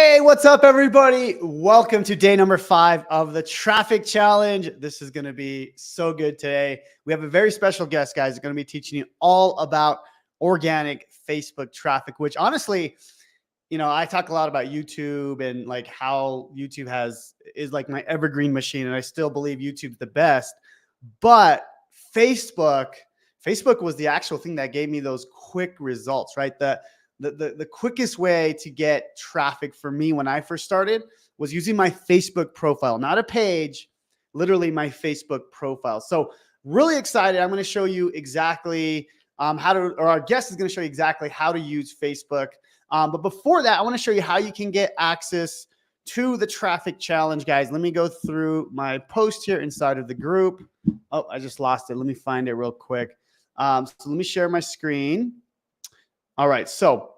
Hey, what's up, everybody? Welcome to day number 5 of the traffic challenge. This is going to be so good today. We have a very special guest, guys. We're going to be teaching you all about organic Facebook traffic, which honestly, I talk a lot about YouTube and like how YouTube is like my evergreen machine. And I still believe YouTube's the best, but Facebook was the actual thing that gave me those quick results, right? The quickest way to get traffic for me when I first started was using my Facebook profile, not a page, literally my Facebook profile. So really excited. I'm going to show you exactly our guest is going to show you exactly how to use Facebook. But before that, I want to show you how you can get access to the traffic challenge, guys. Let me go through my post here inside of the group. Oh, I just lost it. Let me find it real quick. So let me share my screen. All right. So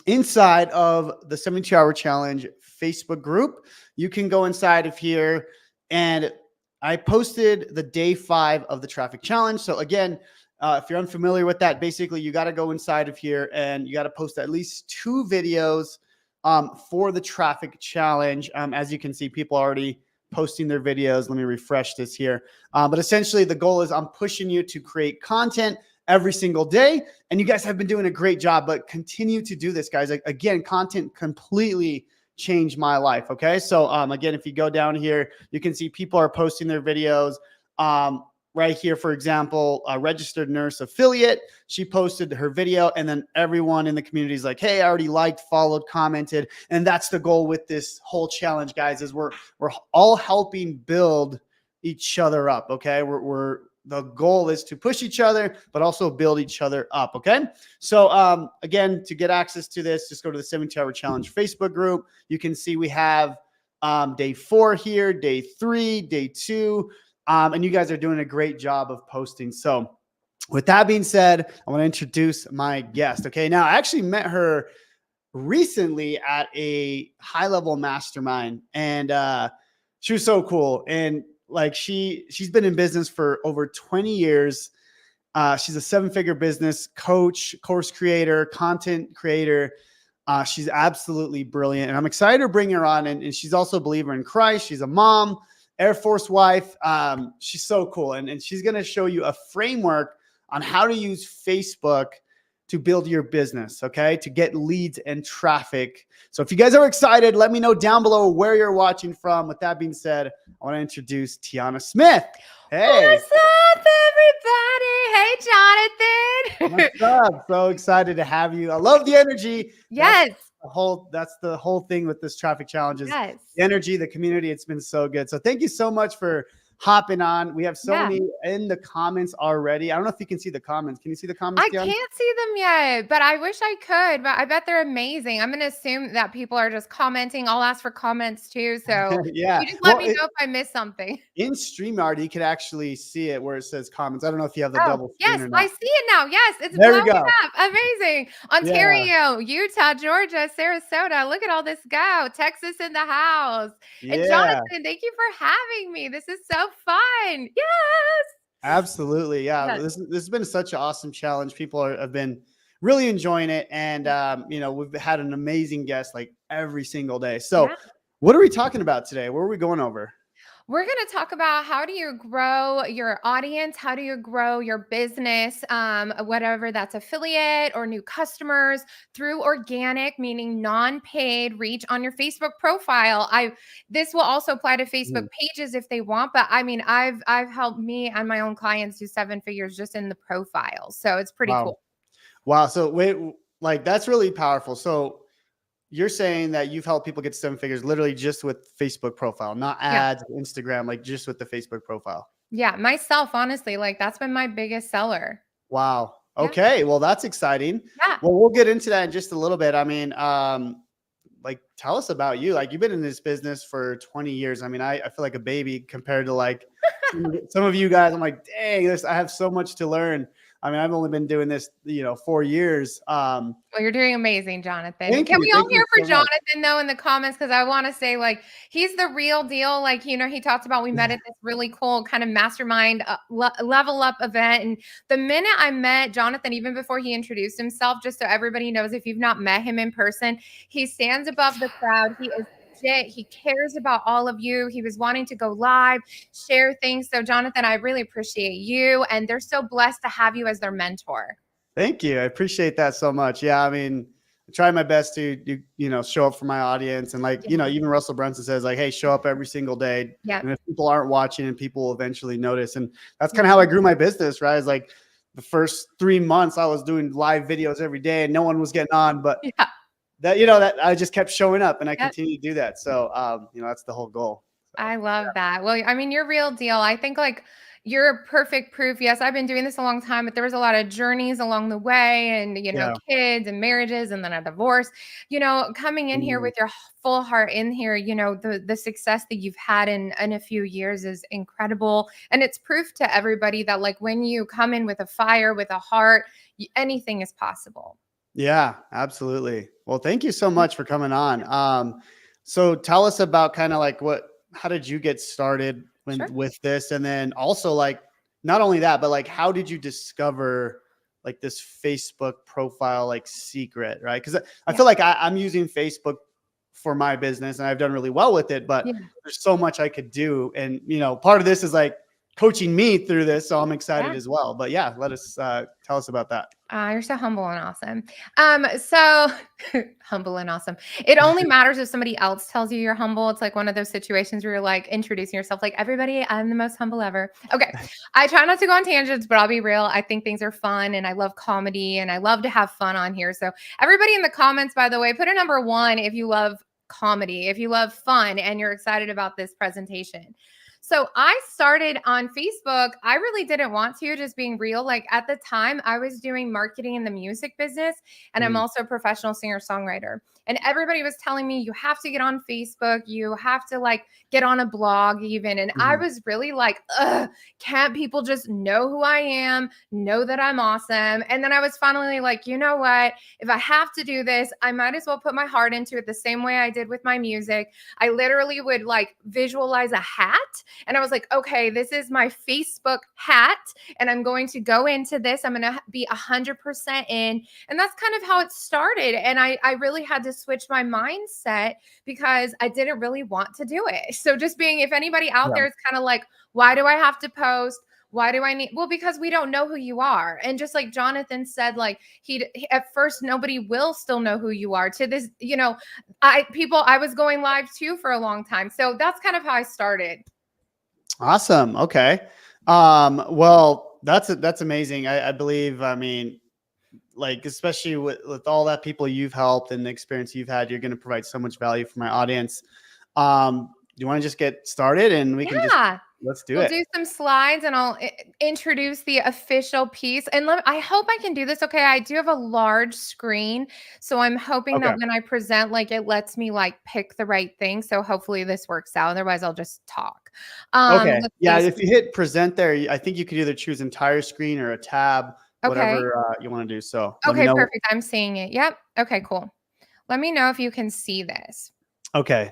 inside of the 72-hour challenge Facebook group, you can go inside of here, and I posted the day 5 of the traffic challenge. So again, if you're unfamiliar with that, basically you got to go inside of here and you got to post at least 2 videos for the traffic challenge. As you can see, people are already posting their videos. Let me refresh this here. But essentially the goal is I'm pushing you to create content every single day. And you guys have been doing a great job, but continue to do this, guys. Again, content completely changed my life. Okay. So again, if you go down here, you can see people are posting their videos. Right here, for example, a registered nurse affiliate, she posted her video, and then everyone in the community is like, hey, I already liked, followed, commented. And that's the goal with this whole challenge, guys, is we're all helping build each other up. Okay. The goal is to push each other, but also build each other up. Okay. So again, to get access to this, just go to the 72-hour challenge Facebook group. You can see we have day 4 here, day 3, day 2. And you guys are doing a great job of posting. So with that being said, I want to introduce my guest. Okay. Now I actually met her recently at a high-level mastermind, and she was so cool. And like she's been in business for over 20 years. She's a 7-figure business coach, course creator, content creator. She's absolutely brilliant, and I'm excited to bring her on. And she's also a believer in Christ. She's a mom, Air Force wife. She's so cool. And she's going to show you a framework on how to use Facebook to build your business, okay, to get leads and traffic. So if you guys are excited, let me know down below where you're watching from. With that being said, I want to introduce Tiana Smith. Hey. What's up, everybody? Hey, Jonathan. What's up? So excited to have you. I love the energy. Yes. That's the whole thing with this traffic challenge is Yes. the energy, the community. It's been so good. So thank you so much for hopping on. We have so many in the comments already. I don't know if you can see the comments. Can you see the comments? I can't see them yet, but I wish I could, but I bet they're amazing. I'm going to assume that people are just commenting. I'll ask for comments too. So yeah, you just let me know if I missed something. In StreamYard, you can actually see it where it says comments. I don't know if you have the double screen yes, or not. I see it now. Yes, it's there we blowing go. up. Amazing. Ontario, Utah, Georgia, Sarasota. Look at all this go. Texas in the house. Yeah. And Jonathan, thank you for having me. This is so fun. Yes. Absolutely. Yeah. Yes. This has been such an awesome challenge. People have been really enjoying it. And, we've had an amazing guest like every single day. So what are we talking about today? What are we going over? We're going to talk about how do you grow your audience? How do you grow your business, whatever that's affiliate or new customers through organic, meaning non-paid reach on your Facebook profile. This will also apply to Facebook pages if they want, but I mean, I've helped me and my own clients do 7 figures just in the profile. So it's pretty cool. Wow. So wait, like that's really powerful. So you're saying that you've helped people get 7 figures literally just with Facebook profile, not ads, Instagram, like just with the Facebook profile. Yeah, myself, honestly, like that's been my biggest seller. Wow. Okay. Well, that's exciting. Yeah. Well, we'll get into that in just a little bit. I mean, like tell us about you. Like you've been in this business for 20 years. I mean, I feel like a baby compared to like some of you guys. I'm like, dang, I have so much to learn. I mean, I've only been doing this, 4 years. Well, you're doing amazing, Jonathan. Thank Can you. we all Thank you hear for so much. Jonathan though in the comments? Because I want to say, like, he's the real deal. Like, he talked about we met at this really cool kind of mastermind level up event. And the minute I met Jonathan, even before he introduced himself, just so everybody knows, if you've not met him in person, he stands above the crowd. He is legit. He cares about all of you. He was wanting to go live, share things. So, Jonathan, I really appreciate you. And they're so blessed to have you as their mentor. Thank you. I appreciate that so much. Yeah, I mean, I try my best to show up for my audience, and like, Yeah. even Russell Brunson says, like, hey, show up every single day. Yep. And if people aren't watching, and people will eventually notice. And that's Yeah. kind of how I grew my business, right? It's like the first 3 months I was doing live videos every day and no one was getting on, but Yeah. that I just kept showing up, and I Yep. continue to do that. So, that's the whole goal. So, I love that. Well, I mean, you're real deal. I think like you're perfect proof. Yes, I've been doing this a long time, but there was a lot of journeys along the way and, yeah. kids and marriages and then a divorce, coming in here Mhm. with your full heart in here, the success that you've had in a few years is incredible. And it's proof to everybody that like when you come in with a fire, with a heart, anything is possible. Yeah, absolutely. Well, thank you so much for coming on. So tell us about kind of like how did you get started Sure. with this? And then also like, not only that, but like, how did you discover like this Facebook profile, like secret, right? Cause I Yeah. feel like I'm using Facebook for my business and I've done really well with it, but Yeah. there's so much I could do. And, part of this is like coaching me through this. So I'm excited Yeah. as well, but yeah, tell us about that. You're so humble and awesome. So humble and awesome. It only matters if somebody else tells you you're humble. It's like one of those situations where you're like introducing yourself, like, everybody, I'm the most humble ever. Okay. I try not to go on tangents, but I'll be real. I think things are fun and I love comedy and I love to have fun on here. So, everybody in the comments, by the way, put a number 1 if you love comedy, if you love fun and you're excited about this presentation. So I started on Facebook. I really didn't want to, just being real. Like at the time, I was doing marketing in the music business, and I'm Mm, also a professional singer songwriter. And everybody was telling me, you have to get on Facebook, you have to like get on a blog, even. And I mhm. was really like, ugh, can't people just know who I am, know that I'm awesome? And then I was finally like, you know what? If I have to do this, I might as well put my heart into it the same way I did with my music. I literally would like visualize a hat and I was like, okay, this is my Facebook hat. And I'm going to go into this. I'm going to be 100% in. And that's kind of how it started. And I really had to switch my mindset because I didn't really want to do it. So just being, if anybody out Yeah. there is kind of like, why do I have to post? Why do I need? Well, because we don't know who you are. And just like Jonathan said, like at first, nobody will still know who you are. To this, I was going live too for a long time. So that's kind of how I started. Awesome. Okay. Well, that's amazing. I believe, I mean, like, especially with all that people you've helped and the experience you've had, you're going to provide so much value for my audience. Do you want to just get started and we can Yeah. let's do We'll it. do some slides and I'll introduce the official piece. And I hope I can do this. Okay. I do have a large screen. So I'm hoping Okay. that when I present, like it lets me like pick the right thing. So hopefully this works out. Otherwise, I'll just talk. Okay. Let's Yeah. see. If you hit present there, I think you could either choose entire screen or a tab, Okay. whatever you want to do. So let me Okay. know. Perfect. I'm seeing it. Yep. Okay. Cool. Let me know if you can see this. Okay.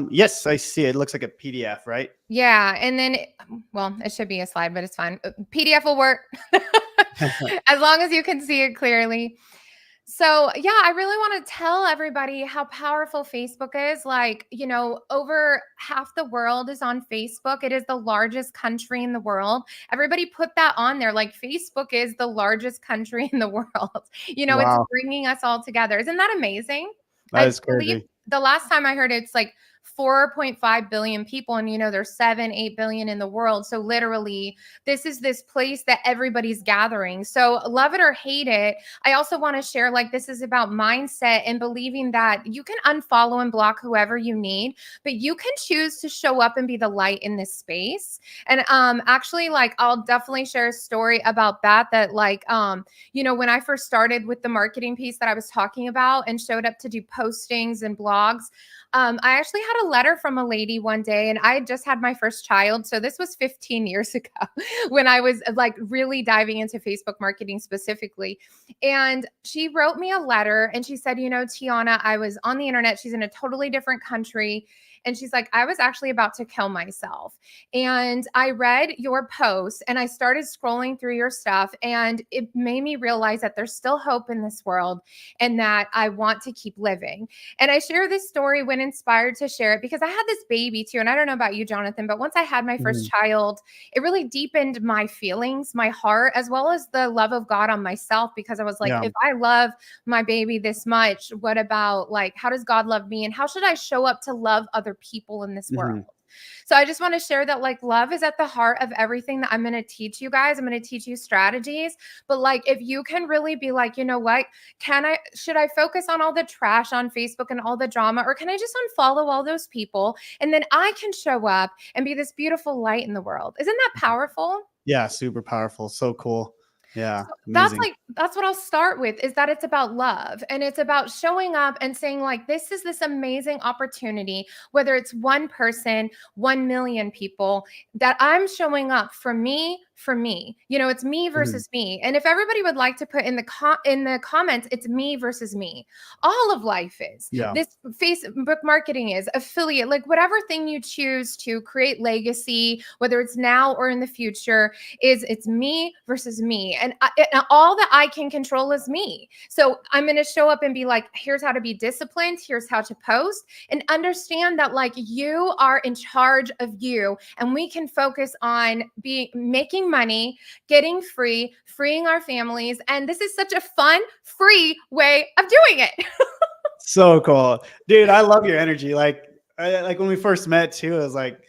Yes, I see it. It looks like a PDF, right? Yeah, and then well, it should be a slide, but it's fine. PDF will work as long as you can see it clearly. So, yeah, I really want to tell everybody how powerful Facebook is. Like, over half the world is on Facebook. It is the largest country in the world. Everybody put that on there. Like, Facebook is the largest country in the world. It's Wow. bringing us all together. Isn't that amazing? That I is believe crazy. the last time I heard it's like 4.5 billion people, and there's 7, 8 billion in the world. So literally, this is this place that everybody's gathering. So love it or hate it. I also want to share like this is about mindset and believing that you can unfollow and block whoever you need, but you can choose to show up and be the light in this space. And actually, like I'll definitely share a story about that like when I first started with the marketing piece that I was talking about and showed up to do postings and blogs, I actually had got a letter from a lady one day, and I had just had my first child. So this was 15 years ago when I was like really diving into Facebook marketing specifically. And she wrote me a letter and she said, Tiana, I was on the internet. She's in a totally different country. And she's like, I was actually about to kill myself. And I read your post and I started scrolling through your stuff. And it made me realize that there's still hope in this world and that I want to keep living. And I share this story when inspired to share it because I had this baby too. And I don't know about you, Jonathan, but once I had my first child, it really deepened my feelings, my heart, as well as the love of God on myself, because I was like, if I love my baby this much, what about like, how does God love me? And how should I show up to love other people in this world? So I just want to share that like love is at the heart of everything that I'm going to teach you guys. I'm going to teach you strategies, but like if you can really be like, what, should I focus on all the trash on Facebook and all the drama, or can I just unfollow all those people and then I can show up and be this beautiful light in the world? Isn't that powerful? Yeah, super powerful. So cool. Yeah. So that's what I'll start with, is that it's about love and it's about showing up and saying like, this is this amazing opportunity, whether it's one person, 1 million people, that I'm showing up for me. It's me versus me. And if everybody would like to put in the comments, it's me versus me. All of life is. This Facebook marketing is, affiliate, like whatever thing you choose to create legacy, whether it's now or in the future, it's me versus me. And all that I can control is me. So I'm going to show up and be like, here's how to be disciplined. Here's how to post, and understand that like you are in charge of you, and we can focus on making money, getting free, freeing our families. And this is such a fun, free way of doing it. So cool, dude. I love your energy. Like when we first met too, it was like,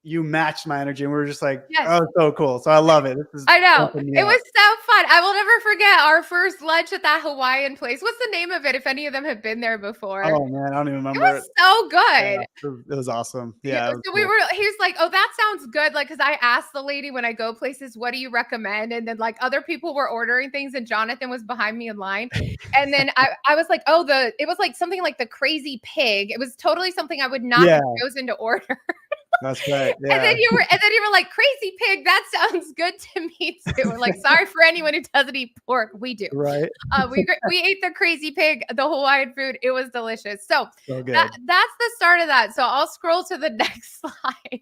you matched my energy and we were just like, oh, so cool. So I love it. I know. It was so fun. I will never forget our first lunch at that Hawaiian place. What's the name of it, if any of them have been there before? Oh man, I don't even remember. It was so good. Yeah, it was awesome. Yeah. So cool. He was like, oh, that sounds good. Like, cause I asked the lady when I go places, what do you recommend? And then like other people were ordering things and Jonathan was behind me in line. And then I was like, it was like something like the crazy pig. It was totally something I would not have chosen to order. That's right. Yeah. And then you were like, crazy pig. That sounds good to me too. We're like, sorry for anyone who doesn't eat pork. We do. Right. We ate the crazy pig, the Hawaiian food. It was delicious. So good. That's the start of that. So I'll scroll to the next slide.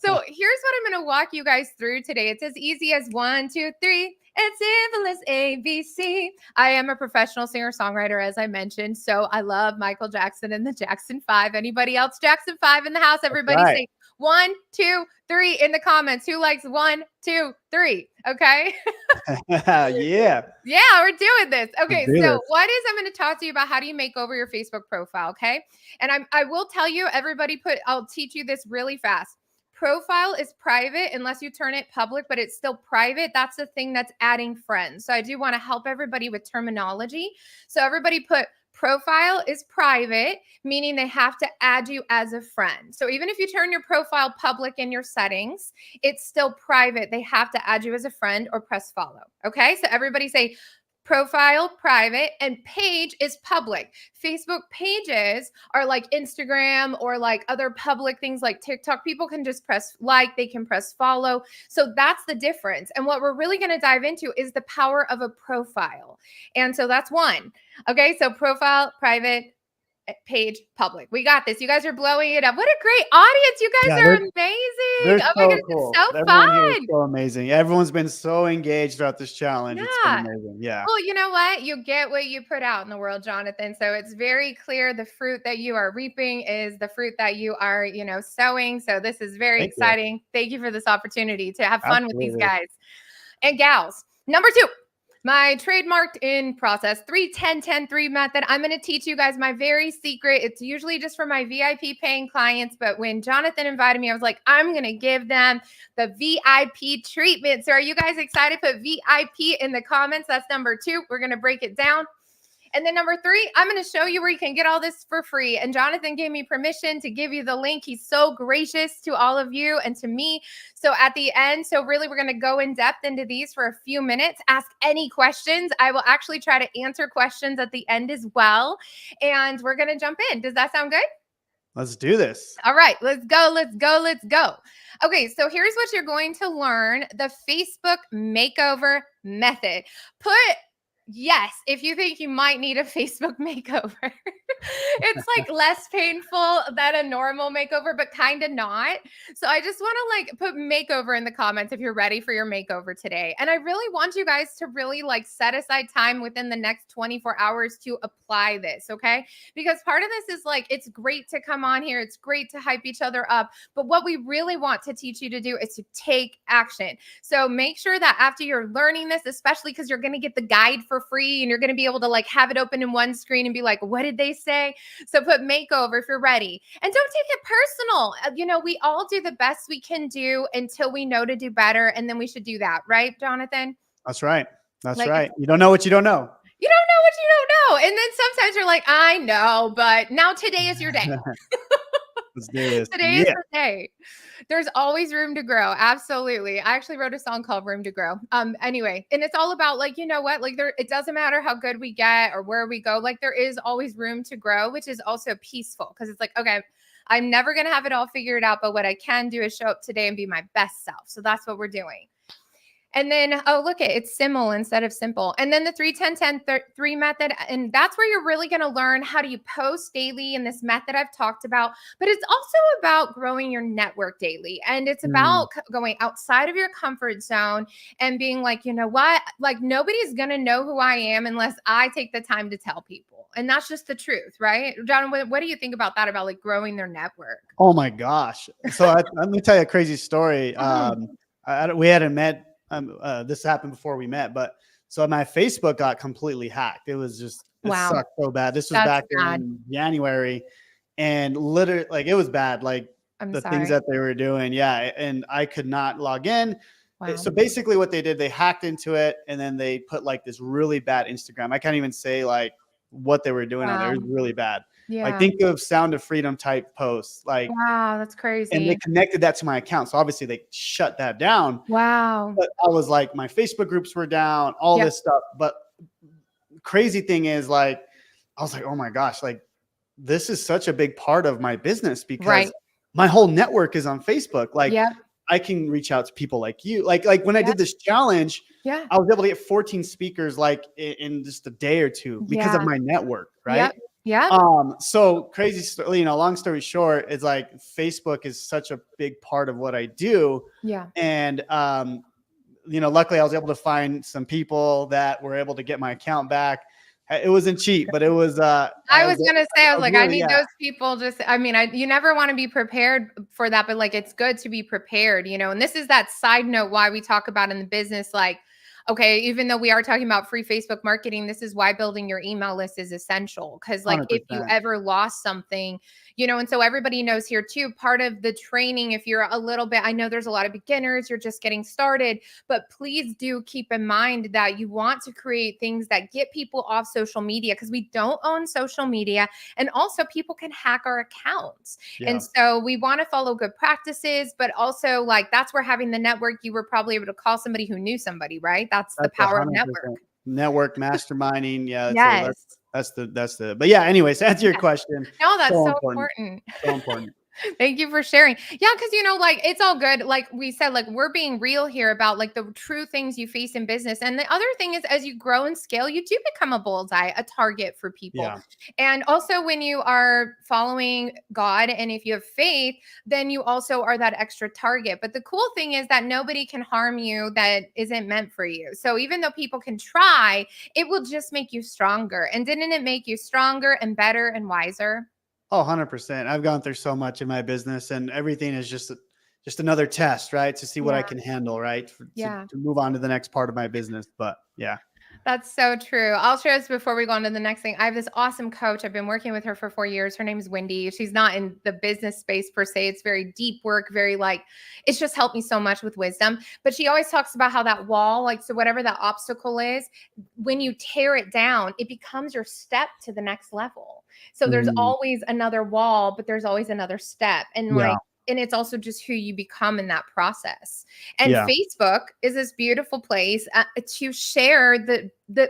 So here's what I'm going to walk you guys through today. It's as easy as 1, 2, 3. It's simple as ABC. I am a professional singer-songwriter, as I mentioned. So I love Michael Jackson and the Jackson 5. Anybody else Jackson 5 in the house? Everybody say 1, 2, 3 in the comments. Who likes 1, 2, 3? Okay. Yeah, we're doing this. Okay. So I'm going to talk to you about how do you make over your Facebook profile. Okay. And I will tell you, I'll teach you this really fast. Profile is private unless you turn it public, but it's still private. That's the thing that's adding friends. So I do want to help everybody with terminology. So everybody put profile is private, meaning they have to add you as a friend. So even if you turn your profile public in your settings, it's still private. They have to add you as a friend or press follow. Okay. So everybody say profile private and page is public. Facebook pages are like Instagram or like other public things like TikTok. People can just press like, they can press follow. So that's the difference. And what we're really going to dive into is the power of a profile. And so that's one. Okay. So profile private, page public. We got this. You guys are blowing it up. What a great audience. You guys are amazing. Oh my goodness, cool. It's so Everyone fun. Here is so amazing. Everyone's been so engaged throughout this challenge. It's been amazing. Yeah. Well, you know what? You get what you put out in the world, Jonathan. So it's very clear the fruit that you are reaping is the fruit that you are, sowing. So this is very exciting. Thank you for this opportunity to have fun with these guys and gals. Number 2. My trademarked in process 3-10-10-3 method. I'm going to teach you guys my very secret. It's usually just for my VIP paying clients. But when Jonathan invited me, I was like, I'm going to give them the VIP treatment. So are you guys excited? Put VIP in the comments. That's number 2. We're going to break it down. And then number 3, I'm going to show you where you can get all this for free. And Jonathan gave me permission to give you the link. He's so gracious to all of you and to me. So at the end, really, we're going to go in depth into these for a few minutes. Ask any questions. I will actually try to answer questions at the end as well. And we're going to jump in. Does that sound good? Let's do this. All right, let's go, let's go, let's go. Okay, so here's what you're going to learn: the Facebook makeover method. Put yes if you think you might need a Facebook makeover. It's like less painful than a normal makeover, but kind of not. So I just want to like put makeover in the comments if you're ready for your makeover today. And I really want you guys to really like set aside time within the next 24 hours to apply this, okay? Because part of this is like, it's great to come on here, it's great to hype each other up, but what we really want to teach you to do is to take action. So make sure that after you're learning this, especially because you're going to get the guide for free and you're going to be able to like have it open in one screen and be like, what did they say? So put makeover if you're ready. And don't take it personal. You know, we all do the best we can do until we know to do better. And then we should do that. Right, Jonathan? That's right. That's Like, right. You don't know what you don't know. You don't know what you don't know. And then sometimes you're like, I know, but now today is your day. Let's do this. Today is the day. There's always room to grow. Absolutely. I actually wrote a song called Room to Grow. Anyway, and it's all about like, you know what? Like it doesn't matter how good we get or where we go. Like there is always room to grow, which is also peaceful because it's like, okay, I'm never going to have it all figured out, but what I can do is show up today and be my best self. So that's what we're doing. And then, oh, look, it's simul instead of simple. And then the 3-10-10-3 method. And that's where you're really going to learn how do you post daily in this method I've talked about. But it's also about growing your network daily. And it's about going outside of your comfort zone and being like, you know what? Like nobody's going to know who I am unless I take the time to tell people. And that's just the truth, right? John, what do you think about that, about like growing their network? Oh my gosh. So let me tell you a crazy story. We hadn't met. This happened before we met, but so my Facebook got completely hacked. It was just, it sucked so bad. This was back in January, and literally like it was bad. Like things that they were doing. Yeah. And I could not log in. Wow. So basically what they did, they hacked into it and then they put like this really bad Instagram. I can't even say like what they were doing on there. It was really bad. Yeah. Like think of Sound of Freedom type posts. Like, wow, that's crazy. And they connected that to my account. So obviously they shut that down. Wow. But I was like, my Facebook groups were down, all this stuff. But crazy thing is like, I was like, oh my gosh, like this is such a big part of my business because my whole network is on Facebook. Like I can reach out to people like you. Like when I did this challenge, I was able to get 14 speakers like in just a day or two because of my network. Right. Yeah. So crazy, you know, long story short, it's like Facebook is such a big part of what I do. Yeah. And, you know, luckily I was able to find some people that were able to get my account back. It wasn't cheap, but it was, I was going to say, I was like, really, I need those people just, I mean, you never want to be prepared for that, but like, it's good to be prepared, you know, and this is that side note why we talk about in the business, like, okay, even though we are talking about free Facebook marketing, this is why building your email list is essential. Because like 100%. If you ever lost something, you know, and so everybody knows here too, part of the training, if you're a little bit, I know there's a lot of beginners, you're just getting started, but please do keep in mind that you want to create things that get people off social media because we don't own social media. And also people can hack our accounts. Yeah. And so we want to follow good practices, but also like that's where having the network, you were probably able to call somebody who knew somebody, right? That's the power of network masterminding. Yeah. That's the, but yeah, anyways, to answer your question. No, that's so important. So important. Thank you for sharing. Yeah, because you know, like it's all good. Like we said, like we're being real here about like the true things you face in business. And the other thing is, as you grow and scale, you do become a bullseye, a target for people. Yeah. And also, when you are following God, and if you have faith, then you also are that extra target. But the cool thing is that nobody can harm you that isn't meant for you. So even though people can try, it will just make you stronger. And didn't it make you stronger and better and wiser? Oh, 100%. I've gone through so much in my business and everything is just another test, right? To see what I can handle, right? To move on to the next part of my business. But yeah. That's so true. I'll share this before we go on to the next thing. I have this awesome coach. I've been working with her for 4 years. Her name is Wendy. She's not in the business space per se. It's very deep work, very like, it's just helped me so much with wisdom. But she always talks about how that wall, like, so whatever that obstacle is, when you tear it down, it becomes your step to the next level. So there's always another wall, but there's always another step. And like, and it's also just who you become in that process. And Facebook is this beautiful place to share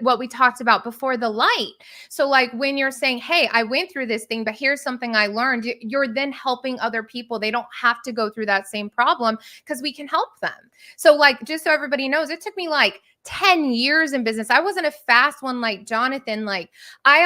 what we talked about before, the light. So like when you're saying, hey, I went through this thing, but here's something I learned, you're then helping other people. They don't have to go through that same problem because we can help them. So like, just so everybody knows, it took me like 10 years in business. I wasn't a fast one like Jonathan. Like I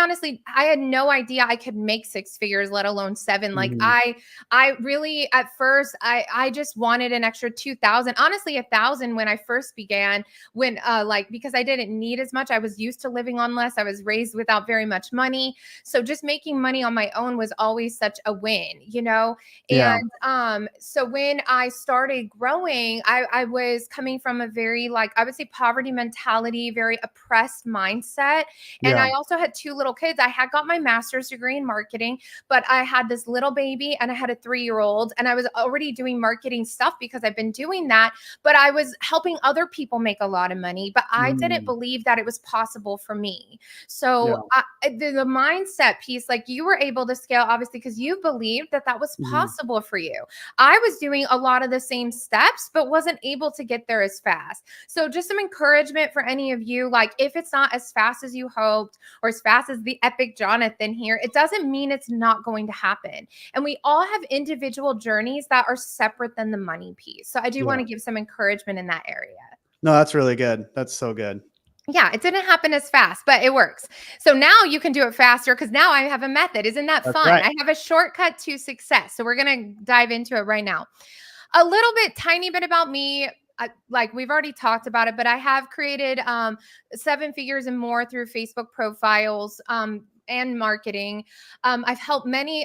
had no idea I could make six figures, let alone seven. Like Mhm. I really, at first, I just wanted an extra 2,000, honestly, 1,000 when I first began, when, like, because I didn't need as much. I was used to living on less. I was raised without very much money. So just making money on my own was always such a win, you know? Yeah. And, so when I started growing, I was coming from a very, like, I would say poverty mentality, very oppressed mindset. And Yeah. I also had two little kids. I had got my master's degree in marketing, but I had this little baby and I had a 3-year-old, and I was already doing marketing stuff because I've been doing that, but I was helping other people make a lot of money, but I didn't Mm. believe that it was possible for me. Yeah. So the mindset piece, like you were able to scale, obviously, because you believed that that was Mhm. possible for you. I was doing a lot of the same steps, but wasn't able to get there as fast. So just some encouragement for any of you, like if it's not as fast as you hoped or as fast as the epic Jonathan here, it doesn't mean it's not going to happen. And we all have individual journeys that are separate than the money piece. So I do want Yeah. to give some encouragement in that area. No, that's really good. That's so good. Yeah, it didn't happen as fast, but it works. So now you can do it faster because now I have a method. Isn't that That's fun? right. I have a shortcut to success. So we're going to dive into it right now. A little bit, tiny bit about me. Like we've already talked about it, but I have created 7 figures and more through Facebook profiles, and marketing. I've helped many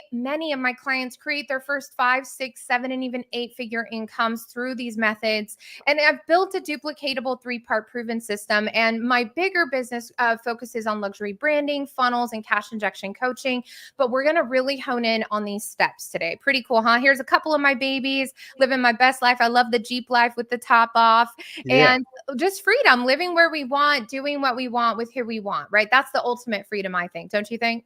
of my clients create their first 5, 6, 7, and even 8-figure incomes through these methods. And I've built a duplicatable 3-part proven system. And my bigger business focuses on luxury branding, funnels, and cash injection coaching. But we're going to really hone in on these steps today. Pretty cool, huh? Here's a couple of my babies living my best life. I love the Jeep life with the top off, Yeah. and just freedom, living where we want, doing what we want with who we want, right? That's the ultimate freedom, I think. Don't you think?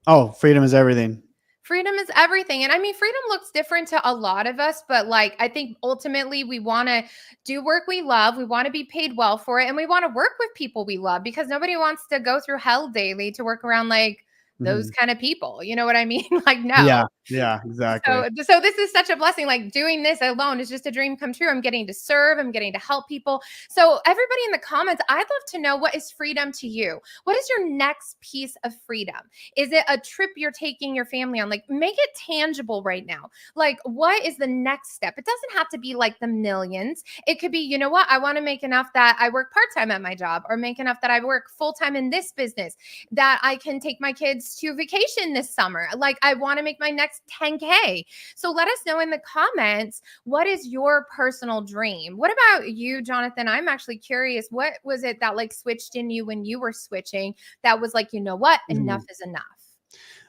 Oh, freedom is everything. Freedom is everything. And I mean, freedom looks different to a lot of us, but like, I think ultimately we want to do work we love. We want to be paid well for it. And we want to work with people we love because nobody wants to go through hell daily to work around like those Mhm. kind of people. You know what I mean? Like, Yeah. no. Yeah. Exactly. So this is such a blessing. Like doing this alone is just a dream come true. I'm getting to serve, I'm getting to help people. So everybody in the comments, I'd love to know, what is freedom to you? What is your next piece of freedom? Is it a trip you're taking your family on? Like make it tangible right now. Like what is the next step? It doesn't have to be like the millions. It could be, you know what? I want to make enough that I work part-time at my job, or make enough that I work full-time in this business, that I can take my kids to vacation this summer. Like I want to make my next 10K. So let us know in the comments, what is your personal dream? What about you, Jonathan? I'm actually curious. What was it that like switched in you when you were switching that was like, you know what? Enough Mhm. is enough.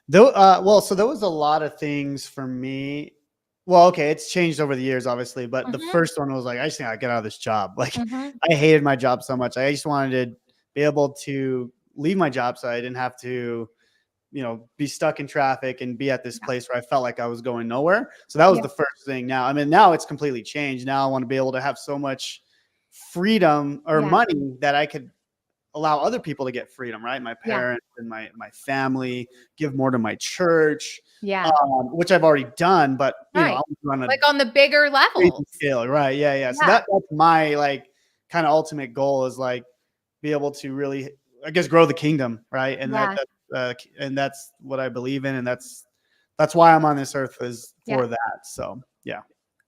Though, well, so there was a lot of things for me. Well, okay, it's changed over the years, obviously, but the Mm-hmm. first one was like, I just gotta get out of this job. Like, Mm-hmm. I hated my job so much. I just wanted to be able to leave my job so I didn't have to, be stuck in traffic and be at this Yeah. place where I felt like I was going nowhere. So that was Yeah. the first thing. Now, I mean, now it's completely changed. Now I want to be able to have so much freedom or Yeah. money that I could allow other people to get freedom, right? My Yeah. parents and my family, give more to my church, Yeah. which I've already done, but I Right. want to run a Like on the bigger crazy levels. scale, right? Yeah, yeah. So Yeah. that's my like kind of ultimate goal is like be able to really, I guess, grow the kingdom, right? And Yeah. and that's what I believe in, and that's why I'm on this earth is Yeah. for that. So yeah.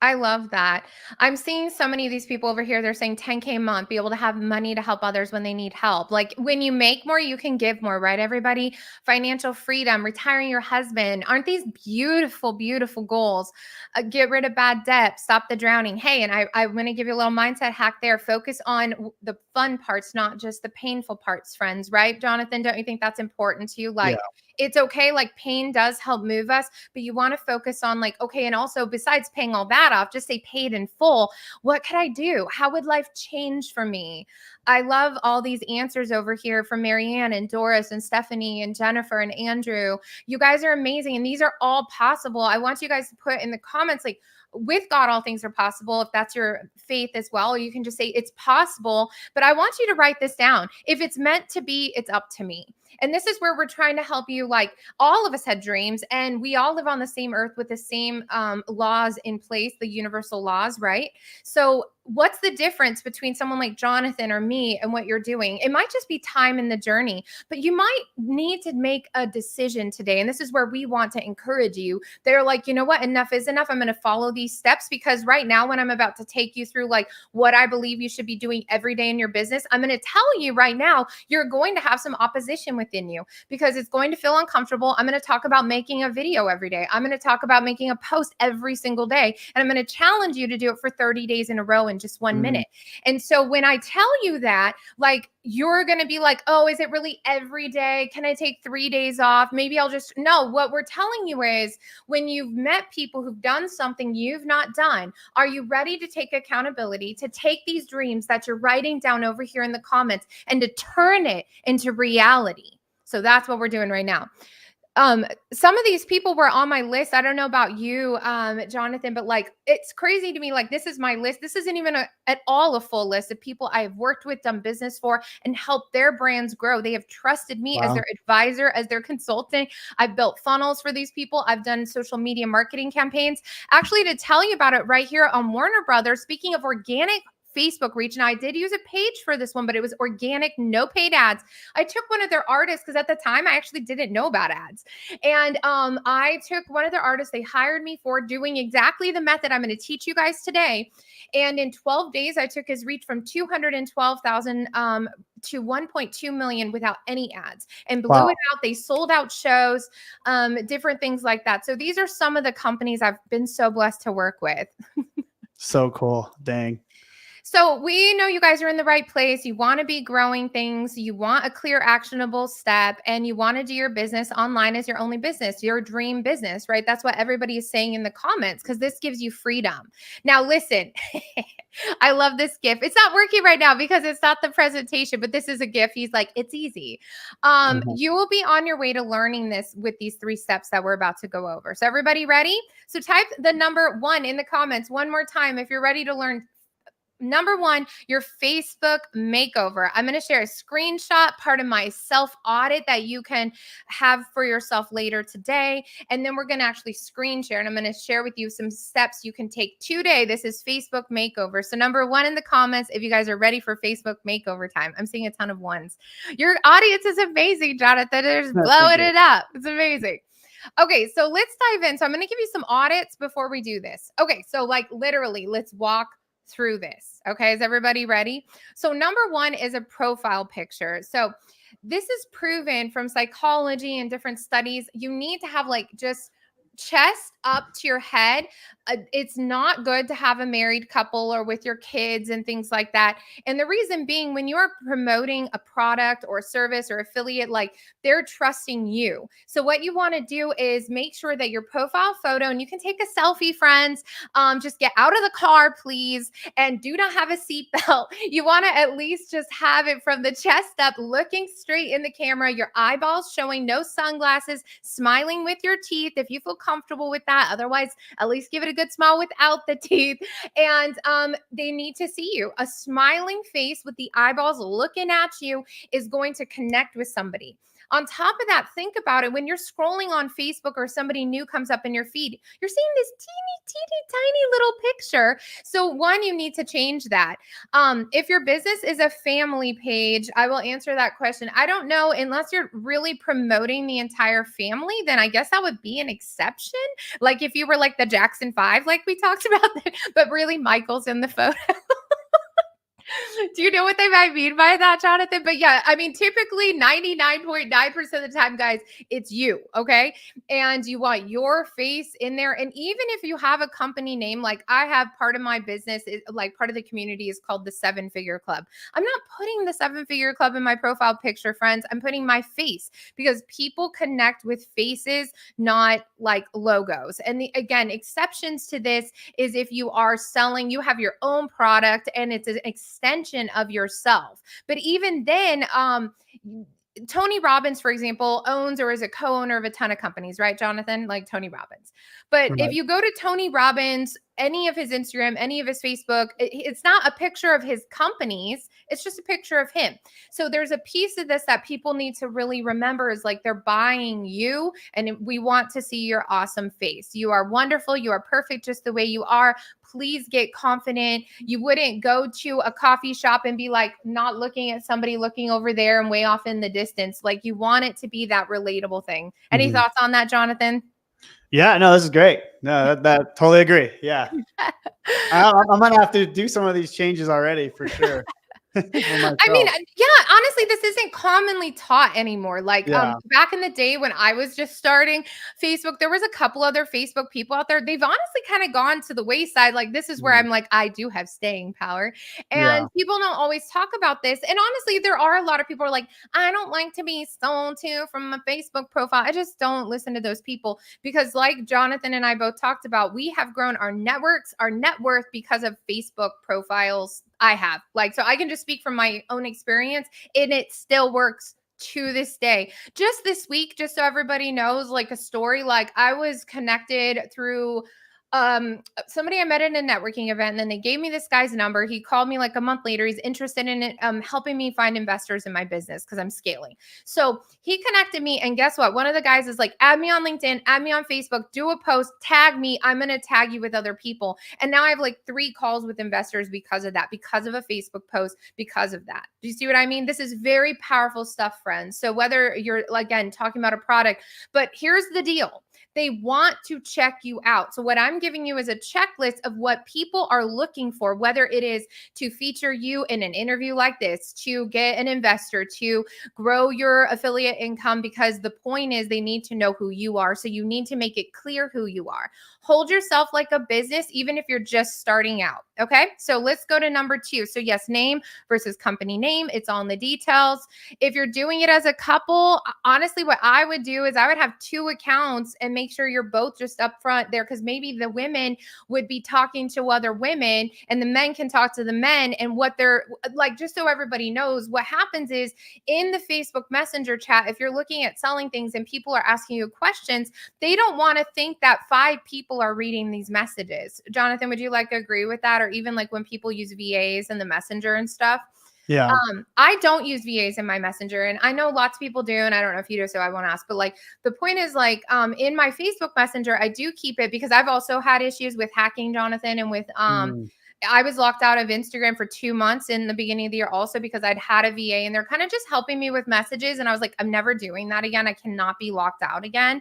I love that. I'm seeing so many of these people over here. They're saying 10K a month, be able to have money to help others when they need help. Like when you make more, you can give more, right? Everybody, financial freedom, retiring your husband. Aren't these beautiful, beautiful goals? Get rid of bad debt, stop the drowning. Hey, and I'm going to give you a little mindset hack there. Focus on the fun parts, not just the painful parts, friends, right? Jonathan, don't you think that's important to you? Yeah. Like, it's okay. Like pain does help move us, but you want to focus on like, okay, and also besides paying all that off, just say paid in full. What could I do? How would life change for me? I love all these answers over here from Marianne and Doris and Stephanie and Jennifer and Andrew. You guys are amazing. And these are all possible. I want you guys to put in the comments, like, with God, all things are possible. If that's your faith as well, or you can just say it's possible. But I want you to write this down. If it's meant to be, it's up to me. And this is where we're trying to help you. Like, all of us had dreams, and we all live on the same earth with the same laws in place, the universal laws, right? So what's the difference between someone like Jonathan or me and what you're doing? It might just be time in the journey, but you might need to make a decision today. And this is where we want to encourage you. They're like, you know what? Enough is enough. I'm going to follow these steps, because right now, when I'm about to take you through like what I believe you should be doing every day in your business, I'm going to tell you right now, you're going to have some opposition within you, because it's going to feel uncomfortable. I'm going to talk about making a video every day. I'm going to talk about making a post every single day. And I'm going to challenge you to do it for 30 days in a row in just 1 minute. And so when I tell you that, like, you're going to be like, oh, is it really every day? Can I take 3 days off? Maybe I'll just, no, what we're telling you is, when you've met people who've done something you've not done, are you ready to take accountability, to take these dreams that you're writing down over here in the comments and to turn it into reality? So that's what we're doing right now. Some of these people were on my list. I don't know about you, Jonathan, but like, it's crazy to me. Like, this is my list. This isn't even at all a full list of people I have worked with, done business for, and helped their brands grow. They have trusted me as their advisor, as their consultant. I've built funnels for these people. I've done social media marketing campaigns. Actually, to tell you about it right here on Warner Brothers, speaking of organic Facebook reach. Now, I did use a page for this one, but it was organic, no paid ads. I took one of their artists, because at the time I actually didn't know about ads. And I took one of their artists. They hired me for doing exactly the method I'm going to teach you guys today. And in 12 days, I took his reach from 212,000 to 1.2 million without any ads, and blew it out. They sold out shows, different things like that. So these are some of the companies I've been so blessed to work with. So cool. Dang. So we know you guys are in the right place. You want to be growing things. You want a clear, actionable step, and you want to do your business online as your only business, your dream business, right? That's what everybody is saying in the comments, because this gives you freedom. Now, listen, I love this GIF. It's not working right now because it's not the presentation, but this is a GIF. He's like, it's easy. You will be on your way to learning this with these 3 steps that we're about to go over. So everybody ready? So type the number 1 in the comments one more time if you're ready to learn. Number 1, your Facebook makeover. I'm going to share a screenshot, part of my self audit that you can have for yourself later today. And then we're going to actually screen share, and I'm going to share with you some steps you can take today. This is Facebook makeover. So number 1 in the comments, if you guys are ready for Facebook makeover time. I'm seeing a ton of ones. Your audience is amazing, Jonathan. They're just blowing it up. It's amazing. Okay, so let's dive in. So I'm going to give you some audits before we do this. Okay, so like literally, let's walk through this. Okay, is everybody ready? So number 1 is a profile picture. So this is proven from psychology and different studies. You need to have like just chest up to your head. It's not good to have a married couple or with your kids and things like that. And the reason being, when you're promoting a product or a service or affiliate, like, they're trusting you. So what you want to do is make sure that your profile photo, and you can take a selfie, friends, just get out of the car, please, and do not have a seatbelt. You want to at least just have it from the chest up, looking straight in the camera, your eyeballs showing, no sunglasses, smiling with your teeth if you feel comfortable with that. Otherwise, at least give it a good smile without the teeth. And they need to see you. A smiling face with the eyeballs looking at you is going to connect with somebody. On top of that, think about it. When you're scrolling on Facebook or somebody new comes up in your feed, you're seeing this teeny tiny little picture. So 1, you need to change that. If your business is a family page, I will answer that question. I don't know, unless you're really promoting the entire family, then I guess that would be an exception. Like if you were like the Jackson 5, like we talked about, but really Michael's in the photo. Do you know what they might mean by that, Jonathan? But yeah, I mean, typically 99.9% of the time, guys, it's you, okay? And you want your face in there. And even if you have a company name, like I have, part of my business, like part of the community is called the 7-Figure Club. I'm not putting the 7-Figure Club in my profile picture, friends. I'm putting my face, because people connect with faces, not like logos. And again, exceptions to this is if you are selling, you have your own product and it's an extension of yourself. But even then, Tony Robbins, for example, owns or is a co-owner of a ton of companies, right, Jonathan? Like Tony Robbins. But if you go to Tony Robbins' any of his Instagram, any of his Facebook. It's not a picture of his companies. It's just a picture of him. So there's a piece of this that people need to really remember is like they're buying you, and we want to see your awesome face. You are wonderful. You are perfect just the way you are. Please get confident. You wouldn't go to a coffee shop and be like not looking at somebody looking over there and way off in the distance. Like you want it to be that relatable thing. Any thoughts on that, Jonathan? Yeah, no, this is great. No, that totally agree. Yeah. I'm gonna have to do some of these changes already for sure. I mean, yeah, honestly, this isn't commonly taught anymore. Like back in the day when I was just starting Facebook, there was a couple other Facebook people out there. They've honestly kind of gone to the wayside. Like this is where I'm like, I do have staying power. And people don't always talk about this. And honestly, there are a lot of people who are like, I don't like to be sold to from a Facebook profile. I just don't listen to those people because like Jonathan and I both talked about, we have grown our networks, our net worth because of Facebook profiles. I have so I can just speak from my own experience, and it still works to this day. Just this week, just so everybody knows, like a story, like I was connected through somebody I met at a networking event, and then they gave me this guy's number. He called me like a month later. He's interested in it, helping me find investors in my business because I'm scaling. So he connected me, and guess what? One of the guys is like, add me on LinkedIn, add me on Facebook, do a post, tag me. I'm going to tag you with other people. And now I have like 3 calls with investors because of that, because of a Facebook post, because of that. Do you see what I mean? This is very powerful stuff, friends. So whether you're, again, talking about a product, but here's the deal. They want to check you out. So what I'm giving you is a checklist of what people are looking for, whether it is to feature you in an interview like this, to get an investor, to grow your affiliate income, because the point is they need to know who you are. So you need to make it clear who you are. Hold yourself like a business, even if you're just starting out. Okay. So let's go to number 2. So yes, name versus company name. It's all in the details. If you're doing it as a couple, honestly, what I would do is I would have 2 accounts and make sure you're both just up front there, because maybe the women would be talking to other women and the men can talk to the men, and what they're like, just so everybody knows what happens is in the Facebook Messenger chat, if you're looking at selling things and people are asking you questions, they don't want to think that 5 people are reading these messages. Jonathan, would you agree with that? Or even like when people use VAs in the messenger and stuff? Yeah. I don't use VAs in my messenger, and I know lots of people do, and I don't know if you do, so I won't ask. But the point is in my Facebook Messenger, I do keep it because I've also had issues with hacking, Jonathan, and with I was locked out of Instagram for 2 months in the beginning of the year also because I'd had a VA and they're kind of just helping me with messages. And I was like, I'm never doing that again. I cannot be locked out again.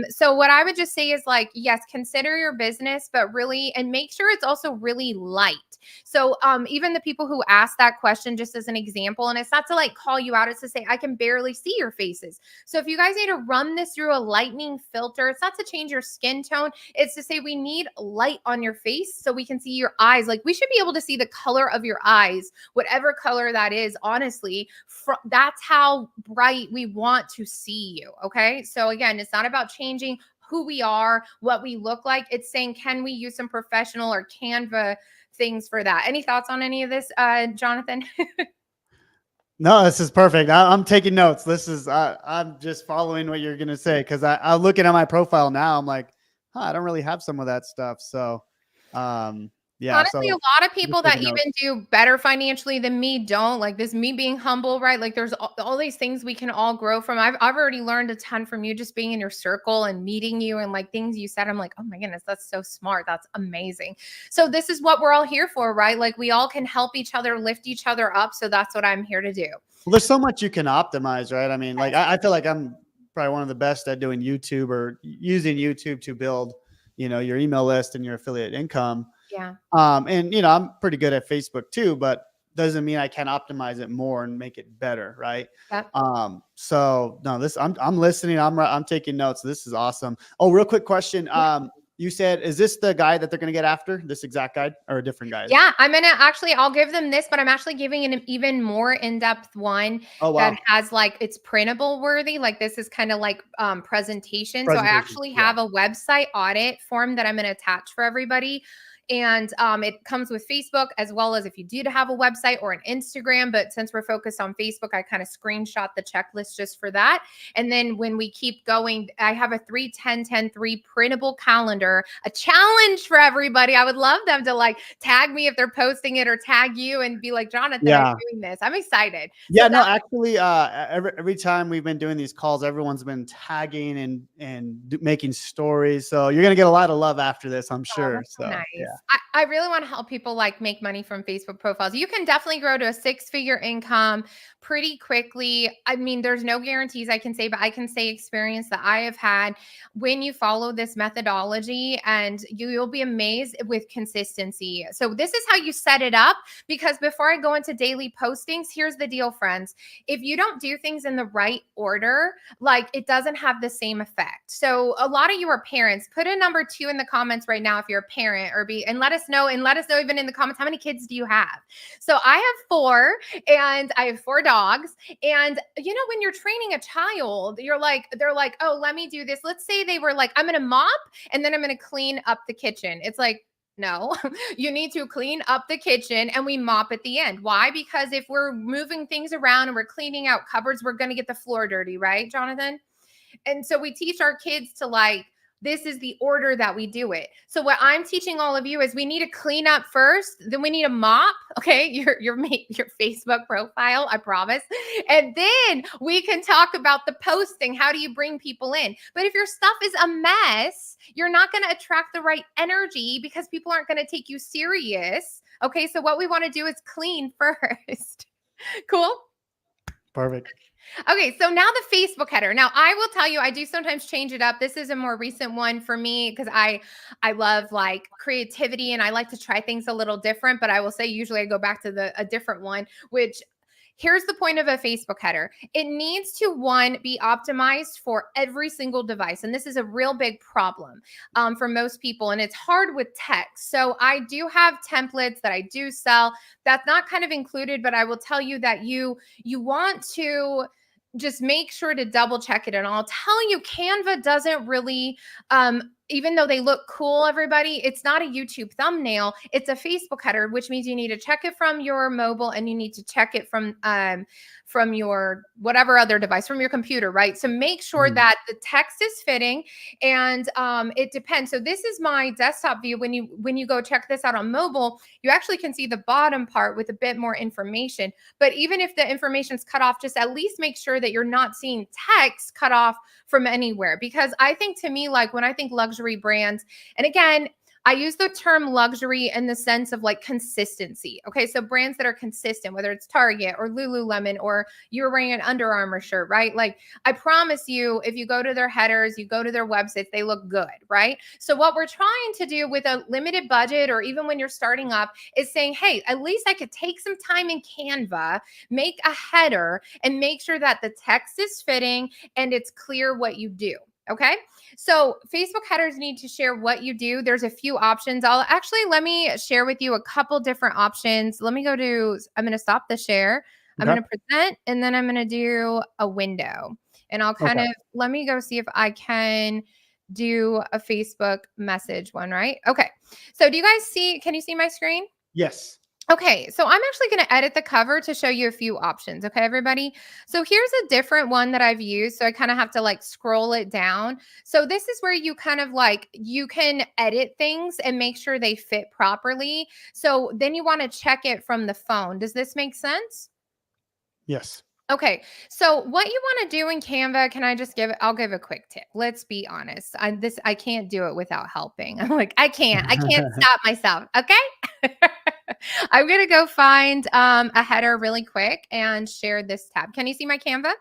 So what I would just say is yes, consider your business, but really, and make sure it's also really light. So even the people who ask that question, just as an example, and it's not to call you out, it's to say, I can barely see your faces. So if you guys need to run this through a lightning filter, it's not to change your skin tone. It's to say we need light on your face so we can see your eyes. We should be able to see the color of your eyes, whatever color that is, honestly. That's how bright we want to see you. Okay. So again, it's not about changing who we are, what we look like. It's saying, can we use some professional or Canva things for that? Any thoughts on any of this, Jonathan? No, this is perfect. I'm taking notes. This is, I'm just following what you're going to say. Cause I'm looking at my profile now. I'm like, I don't really have some of that stuff. So, yeah. Honestly, a lot of people that even do better financially than me don't. This me being humble, right? There's all these things we can all grow from. I've already learned a ton from you just being in your circle and meeting you, and things you said. I'm like, oh my goodness, that's so smart. That's amazing. So this is what we're all here for, right? We all can help each other, lift each other up. So that's what I'm here to do. Well, there's so much you can optimize, right? I mean, I feel like I'm probably one of the best at doing YouTube or using YouTube to build, your email list and your affiliate income. Yeah. And I'm pretty good at Facebook too, but doesn't mean I can't optimize it more and make it better. Right. Yep. So no, I'm listening. I'm taking notes. This is awesome. Oh, real quick question. Yeah. You said, is this the guy that they're going to get after, this exact guide, or a different guide? Yeah, I'm going to I'll give them this, but I'm actually giving an even more in-depth one that has it's printable worthy. This is kind of presentation. So I actually have a website audit form that I'm going to attach for everybody. And it comes with Facebook, as well as if you do have a website or an Instagram. But since we're focused on Facebook, I kind of screenshot the checklist just for that. And then when we keep going, I have a 3-10-10-3 printable calendar, a challenge for everybody. I would love them to like tag me if they're posting it, or tag you and be like, Jonathan, I'm doing this. I'm excited. Yeah, no, actually, every time we've been doing these calls, everyone's been tagging and making stories. So you're gonna get a lot of love after this, I'm sure. That's so nice. Yeah. I really want to help people like make money from Facebook profiles. You can definitely grow to a 6-figure income pretty quickly. I mean, there's no guarantees I can say, but I can say experience that I have had when you follow this methodology, and you'll be amazed with consistency. So this is how you set it up, because before I go into daily postings, here's the deal, friends. If you don't do things in the right order, like it doesn't have the same effect. So a lot of you are parents. Put a number 2 in the comments right now if you're a parent, and let us know even in the comments, how many kids do you have? So I have 4, and I have 4 dogs. And you know, when you're training a child, they're like, oh, let me do this. Let's say they were like, I'm going to mop and then I'm going to clean up the kitchen. It's like, no, you need to clean up the kitchen and we mop at the end. Why? Because if we're moving things around and we're cleaning out cupboards, we're going to get the floor dirty, right, Jonathan? And so we teach our kids to like, this is the order that we do it. So what I'm teaching all of you is we need to clean up first, then we need to mop, okay, your Facebook profile, I promise. And then we can talk about the posting. How do you bring people in? But if your stuff is a mess, you're not going to attract the right energy, because people aren't going to take you serious. Okay, so what we want to do is clean first. Cool? Perfect. Okay, so now the Facebook header. Now I will tell you, I do sometimes change it up. This is a more recent one for me because I love like creativity and I like to try things a little different. But I will say usually I go back to a different one, which here's the point of a Facebook header. It needs to, one, be optimized for every single device. And this is a real big problem for most people. And it's hard with text. So I do have templates that I do sell. That's not kind of included, but I will tell you that you want to just make sure to double check it. And I'll tell you, Canva doesn't really, even though they look cool, everybody, it's not a YouTube thumbnail. It's a Facebook header, which means you need to check it from your mobile and you need to check it from your whatever other device, from your computer, right? So make sure that the text is fitting, and it depends. So this is my desktop view. When you go check this out on mobile, you actually can see the bottom part with a bit more information. But even if the information's cut off, just at least make sure that you're not seeing text cut off from anywhere. Because I think, to me, like when I think luxury brands, and again, I use the term luxury in the sense of like consistency. Okay. So brands that are consistent, whether it's Target or Lululemon, or you're wearing an Under Armour shirt, right? Like I promise you, if you go to their headers, you go to their websites, they look good, right? So what we're trying to do with a limited budget, or even when you're starting up, is saying, hey, at least I could take some time in Canva, make a header, and make sure that the text is fitting and it's clear what you do. Okay. So Facebook headers need to share what you do. There's a few options. Let me share with you a couple different options. I'm going to stop the share. I'm going to present, and then I'm going to do a window, and I'll let me go see if I can do a Facebook message one, right? Okay. So can you see my screen? Yes. Okay, so I'm actually going to edit the cover to show you a few options. Okay, everybody. So here's a different one that I've used. So I kind of have to like scroll it down. So this is where you kind of like, you can edit things and make sure they fit properly. So then you want to check it from the phone. Does this make sense? Yes. Okay, so what you want to do in Canva, I'll give a quick tip. Let's be honest. I can't do it without helping. I'm like, I can't stop myself. Okay. I'm going to go find a header really quick and share this tab. Can you see my Canva?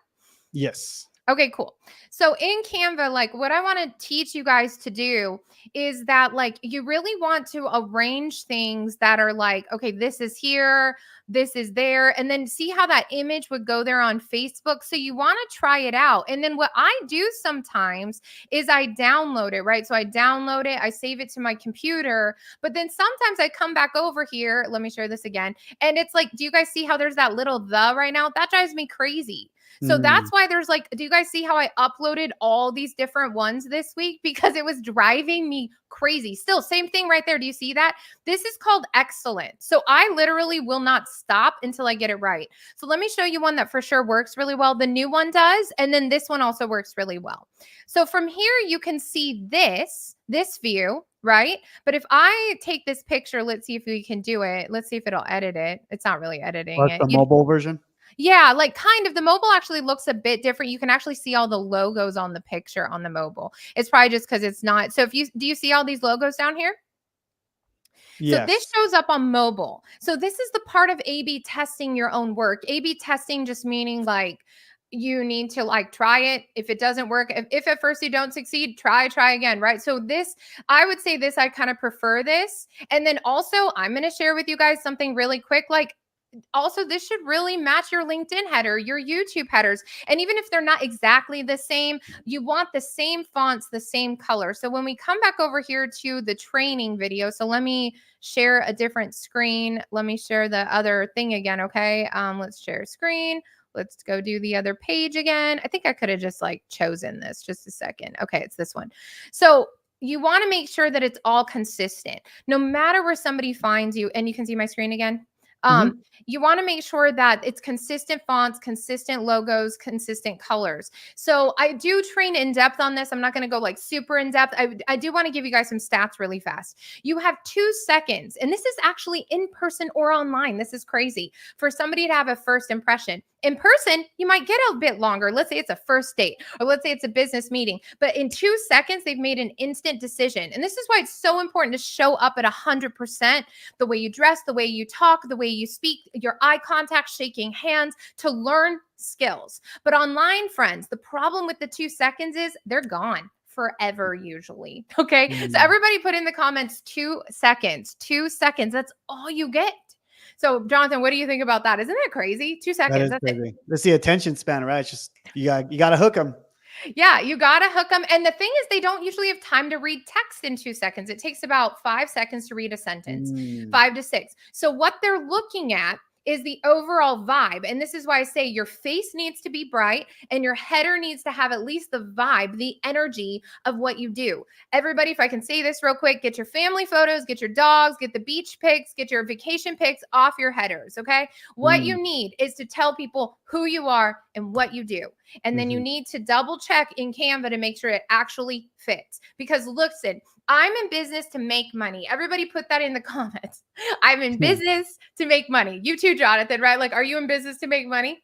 Yes. Okay, cool. So in Canva, like what I want to teach you guys to do is that like you really want to arrange things that are like, okay, this is here, this is there, and then see how that image would go there on Facebook. So you want to try it out. And then what I do sometimes is I download it, right? So I download it, I save it to my computer, but then sometimes I come back over here. Let me share this again. And it's like, do you guys see how there's that little "the" right now? That drives me crazy. So that's why there's like, do you guys see how I uploaded all these different ones this week? Because it was driving me crazy. Still, same thing right there. Do you see that? This is called excellent. So I literally will not stop until I get it right. So let me show you one that for sure works really well. The new one does. And then this one also works really well. So from here, you can see this view, right? But if I take this picture, let's see if we can do it. Let's see if it'll edit it. It's not really editing That's it. the mobile version. Yeah, like kind of. The mobile actually looks a bit different. You can actually see all the logos on the picture on the mobile. It's probably just because it's not. So if you do you see all these logos down here? So this Yes. shows up on mobile. So this is the part of A/B testing your own work. A/B testing just meaning like you need to like try it. If it doesn't work, if at first you don't succeed, try again, right? So this, I would say this, I kind of prefer this. And then also I'm going to share with you guys something really quick. Like also this should really match your LinkedIn header, your YouTube headers. And even if they're not exactly the same, you want the same fonts, the same color. So when we come back over here to the training video, so let me share a different screen. Let me share the other thing again. Okay. Let's share screen. Let's go do the other page again. I think I could have just like chosen this just a second. Okay. It's this one. So you want to make sure that it's all consistent, no matter where somebody finds you. And you can see my screen again. You want to make sure that it's consistent fonts, consistent logos, consistent colors. So I do train in depth on this. I'm not going to go like super in depth. I do want to give you guys some stats really fast. You have 2 seconds, and this is actually in person or online. This is crazy for somebody to have a first impression. In person, you might get a bit longer. Let's say it's a first date, or let's say it's a business meeting. But in 2 seconds, they've made an instant decision. And this is why it's so important to show up at 100%. The way you dress, the way you talk, the way you speak, your eye contact, shaking hands, to learn skills. But online, friends, the problem with the 2 seconds is they're gone forever usually. Okay. So everybody put in the comments 2 seconds. 2 seconds. That's all you get. So Jonathan, what do you think about that? Isn't that crazy? 2 seconds. That is That's crazy. That's the attention span, right? It's just you got to hook them. Yeah, you got to hook them. And the thing is, they don't usually have time to read text in 2 seconds. It takes about 5 seconds to read a sentence, 5 to 6. So what they're looking at is the overall vibe. And this is why I say your face needs to be bright and your header needs to have at least the vibe, the energy of what you do. Everybody, if I can say this real quick, get your family photos, get your dogs, get the beach pics, get your vacation pics off your headers. Okay. What you need is to tell people who you are and what you do. And then you need to double check in Canva to make sure it actually fits. Because listen, I'm in business to make money. Everybody put that in the comments. I'm in business to make money. You too, Jonathan, right? Like, are you in business to make money?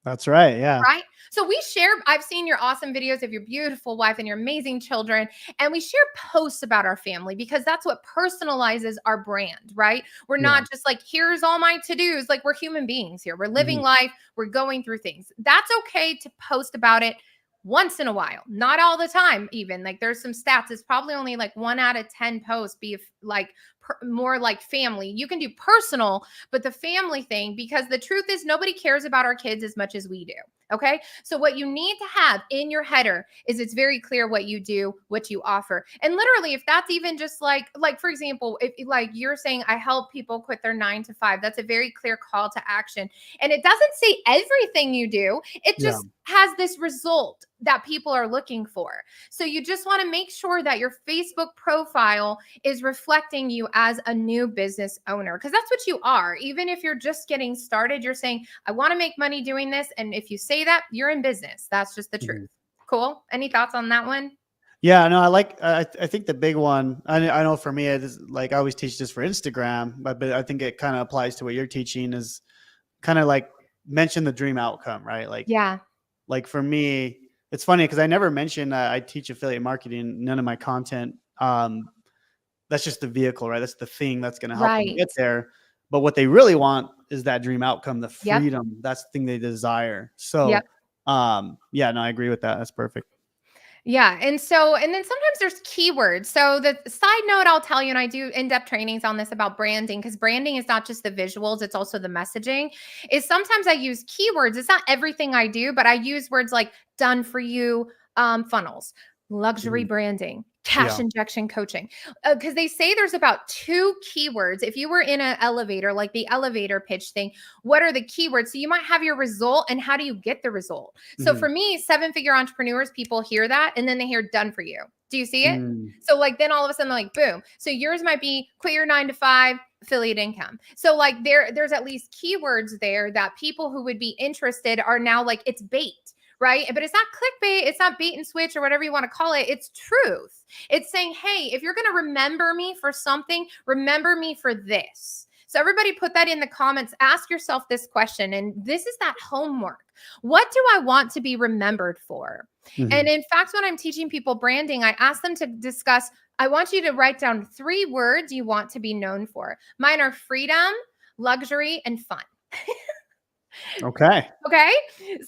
That's right. Yeah. Right. So we share, I've seen your awesome videos of your beautiful wife and your amazing children. And we share posts about our family because that's what personalizes our brand, right? We're not just like, here's all my to-dos. Like, we're human beings here. We're living life. We're going through things. That's okay to post about it once in a while, not all the time. Even like there's some stats. It's probably only like 1 out of 10 posts be like more like family. You can do personal, but the family thing, because the truth is nobody cares about our kids as much as we do. Okay. So what you need to have in your header is it's very clear what you do, what you offer. And literally, if that's even just like, for example, if like you're saying, I help people quit their 9 to 5, that's a very clear call to action. And it doesn't say everything you do. It just has this result that people are looking for. So you just want to make sure that your Facebook profile is reflecting you as a new business owner, because that's what you are. Even if you're just getting started, you're saying, I want to make money doing this. And if you say that, you're in business. That's just the truth. Cool. Any thoughts on that one? Yeah, no, I think the big one, I know for me, it is like I always teach this for Instagram, but I think it kind of applies to what you're teaching is kind of like mention the dream outcome, right? Like, like for me, it's funny because I never mentioned I teach affiliate marketing, none of my content. That's just the vehicle, right? That's the thing that's going to help them get there. But what they really want is that dream outcome, the freedom. That's the thing they desire. So, yeah, no, I agree with that. That's perfect. Yeah. And then sometimes there's keywords. So the side note I'll tell you, and I do in-depth trainings on this about branding, because branding is not just the visuals, it's also the messaging, is sometimes I use keywords. It's not everything I do, but I use words like done for you, funnels, luxury branding, Cash injection coaching. Because they say there's about 2 keywords. If you were in an elevator, like the elevator pitch thing, what are the keywords? So you might have your result and how do you get the result? So for me, 7-figure entrepreneurs, people hear that and then they hear done for you. Do you see it? So like then all of a sudden like boom. So yours might be quit your 9 to 5, affiliate income. So like there's at least keywords there that people who would be interested are now like it's bait. Right. But it's not clickbait. It's not bait and switch or whatever you want to call it. It's truth. It's saying, hey, if you're going to remember me for something, remember me for this. So everybody put that in the comments. Ask yourself this question. And this is that homework. What do I want to be remembered for? And in fact, when I'm teaching people branding, I ask them to discuss, I want you to write down 3 words you want to be known for. Mine are freedom, luxury, and fun. Okay. Okay.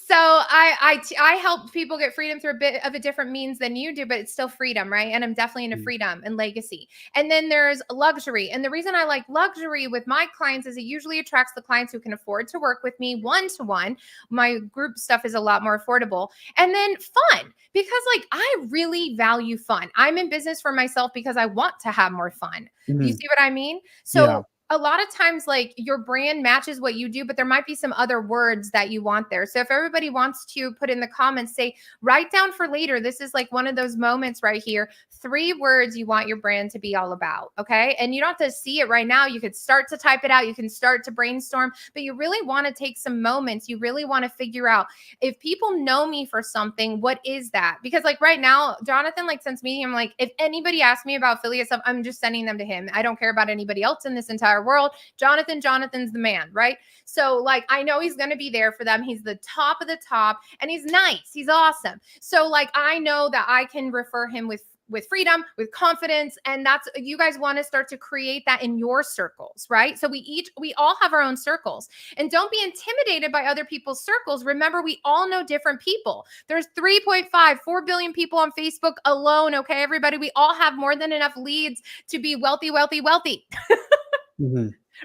So I help people get freedom through a bit of a different means than you do, but it's still freedom, right? And I'm definitely into freedom and legacy. And then there's luxury. And the reason I like luxury with my clients is it usually attracts the clients who can afford to work with me one-to-one. My group stuff is a lot more affordable. And then fun, because like I really value fun. I'm in business for myself because I want to have more fun. You see what I mean? So a lot of times like your brand matches what you do, but there might be some other words that you want there. So if everybody wants to put in the comments, say, write down for later. This is like one of those moments right here. 3 words you want your brand to be all about. Okay. And you don't have to see it right now. You could start to type it out. You can start to brainstorm, but you really want to take some moments. You really want to figure out if people know me for something, what is that? Because like right now, Jonathan like sends me, I'm like, if anybody asks me about affiliate stuff, I'm just sending them to him. I don't care about anybody else in this entire world. Jonathan's the man, right? So like, I know he's going to be there for them. He's the top of the top and he's nice. He's awesome. So like, I know that I can refer him with freedom, with confidence. And that's, you guys want to start to create that in your circles, right? So we all have our own circles, and don't be intimidated by other people's circles. Remember, we all know different people. There's 4 billion people on Facebook alone. Okay, everybody, we all have more than enough leads to be wealthy, wealthy, wealthy.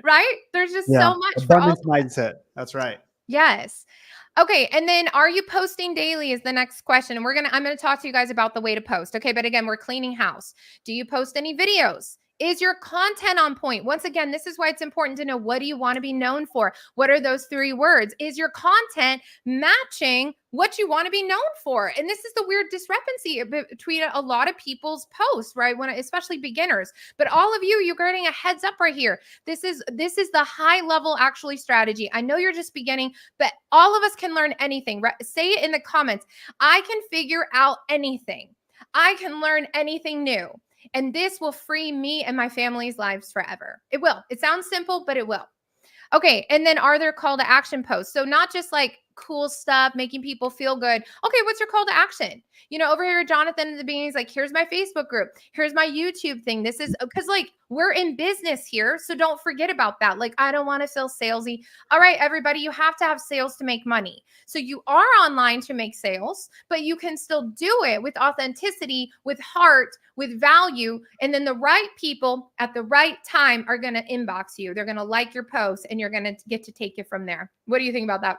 Right? There's just so much abundance mindset. That's right. Yes. Okay. And then are you posting daily is the next question. And I'm going to talk to you guys about the way to post. Okay. But again, we're cleaning house. Do you post any videos? Is your content on point? Once again, this is why it's important to know, what do you want to be known for? What are those 3 words? Is your content matching what you want to be known for? And this is the weird discrepancy between a lot of people's posts, right? Especially beginners, but all of you, you're getting a heads up right here. This is the high level actually strategy. I know you're just beginning, but all of us can learn anything, right? Say it in the comments. I can figure out anything. I can learn anything new. And this will free me and my family's lives forever. It will. It sounds simple, but it will. Okay. And then are there call to action posts? So not just like cool stuff, making people feel good. Okay. What's your call to action? Over here, Jonathan at the beginning is like, here's my Facebook group. Here's my YouTube thing. This is because like we're in business here. So don't forget about that. Like, I don't want to feel salesy. All right, everybody, you have to have sales to make money. So you are online to make sales, but you can still do it with authenticity, with heart, with value. And then the right people at the right time are going to inbox you. They're going to like your post and you're going to get to take it from there. What do you think about that?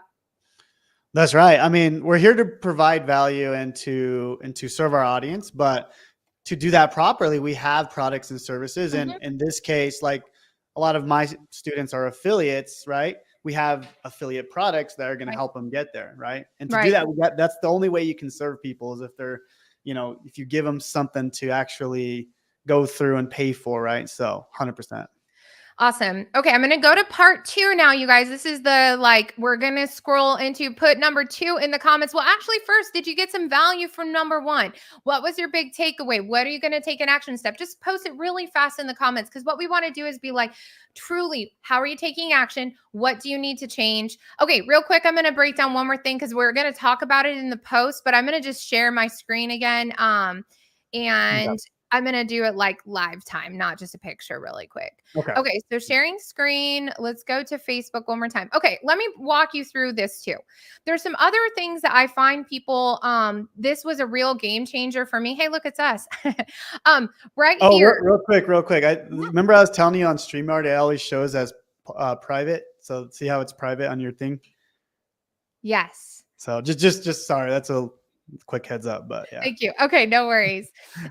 That's right. I mean, we're here to provide value and to serve our audience, but to do that properly, we have products and services. And in this case, like a lot of my students are affiliates, right? We have affiliate products that are going to help them get there, right? And to do that, that's the only way you can serve people is if they're, if you give them something to actually go through and pay for, right? So 100%. Awesome. Okay, I'm going to go to part 2 now, you guys. This is we're going to scroll into put number 2 in the comments. Well, actually, first, did you get some value from number 1? What was your big takeaway? What are you going to take an action step? Just post it really fast in the comments, because what we want to do is be like, truly, how are you taking action? What do you need to change? Okay, real quick, I'm going to break down one more thing because we're going to talk about it in the post, but I'm going to just share my screen again. I'm going to do it like live time, not just a picture really quick. Okay. So sharing screen, let's go to Facebook one more time. Okay. Let me walk you through this too. There's some other things that I find people, this was a real game changer for me. Hey, look, it's us. Here. Real quick. I remember I was telling you on StreamYard, it always shows as private. So see how it's private on your thing? Yes. So just sorry. That's a quick heads up, but yeah. Thank you. Okay, no worries.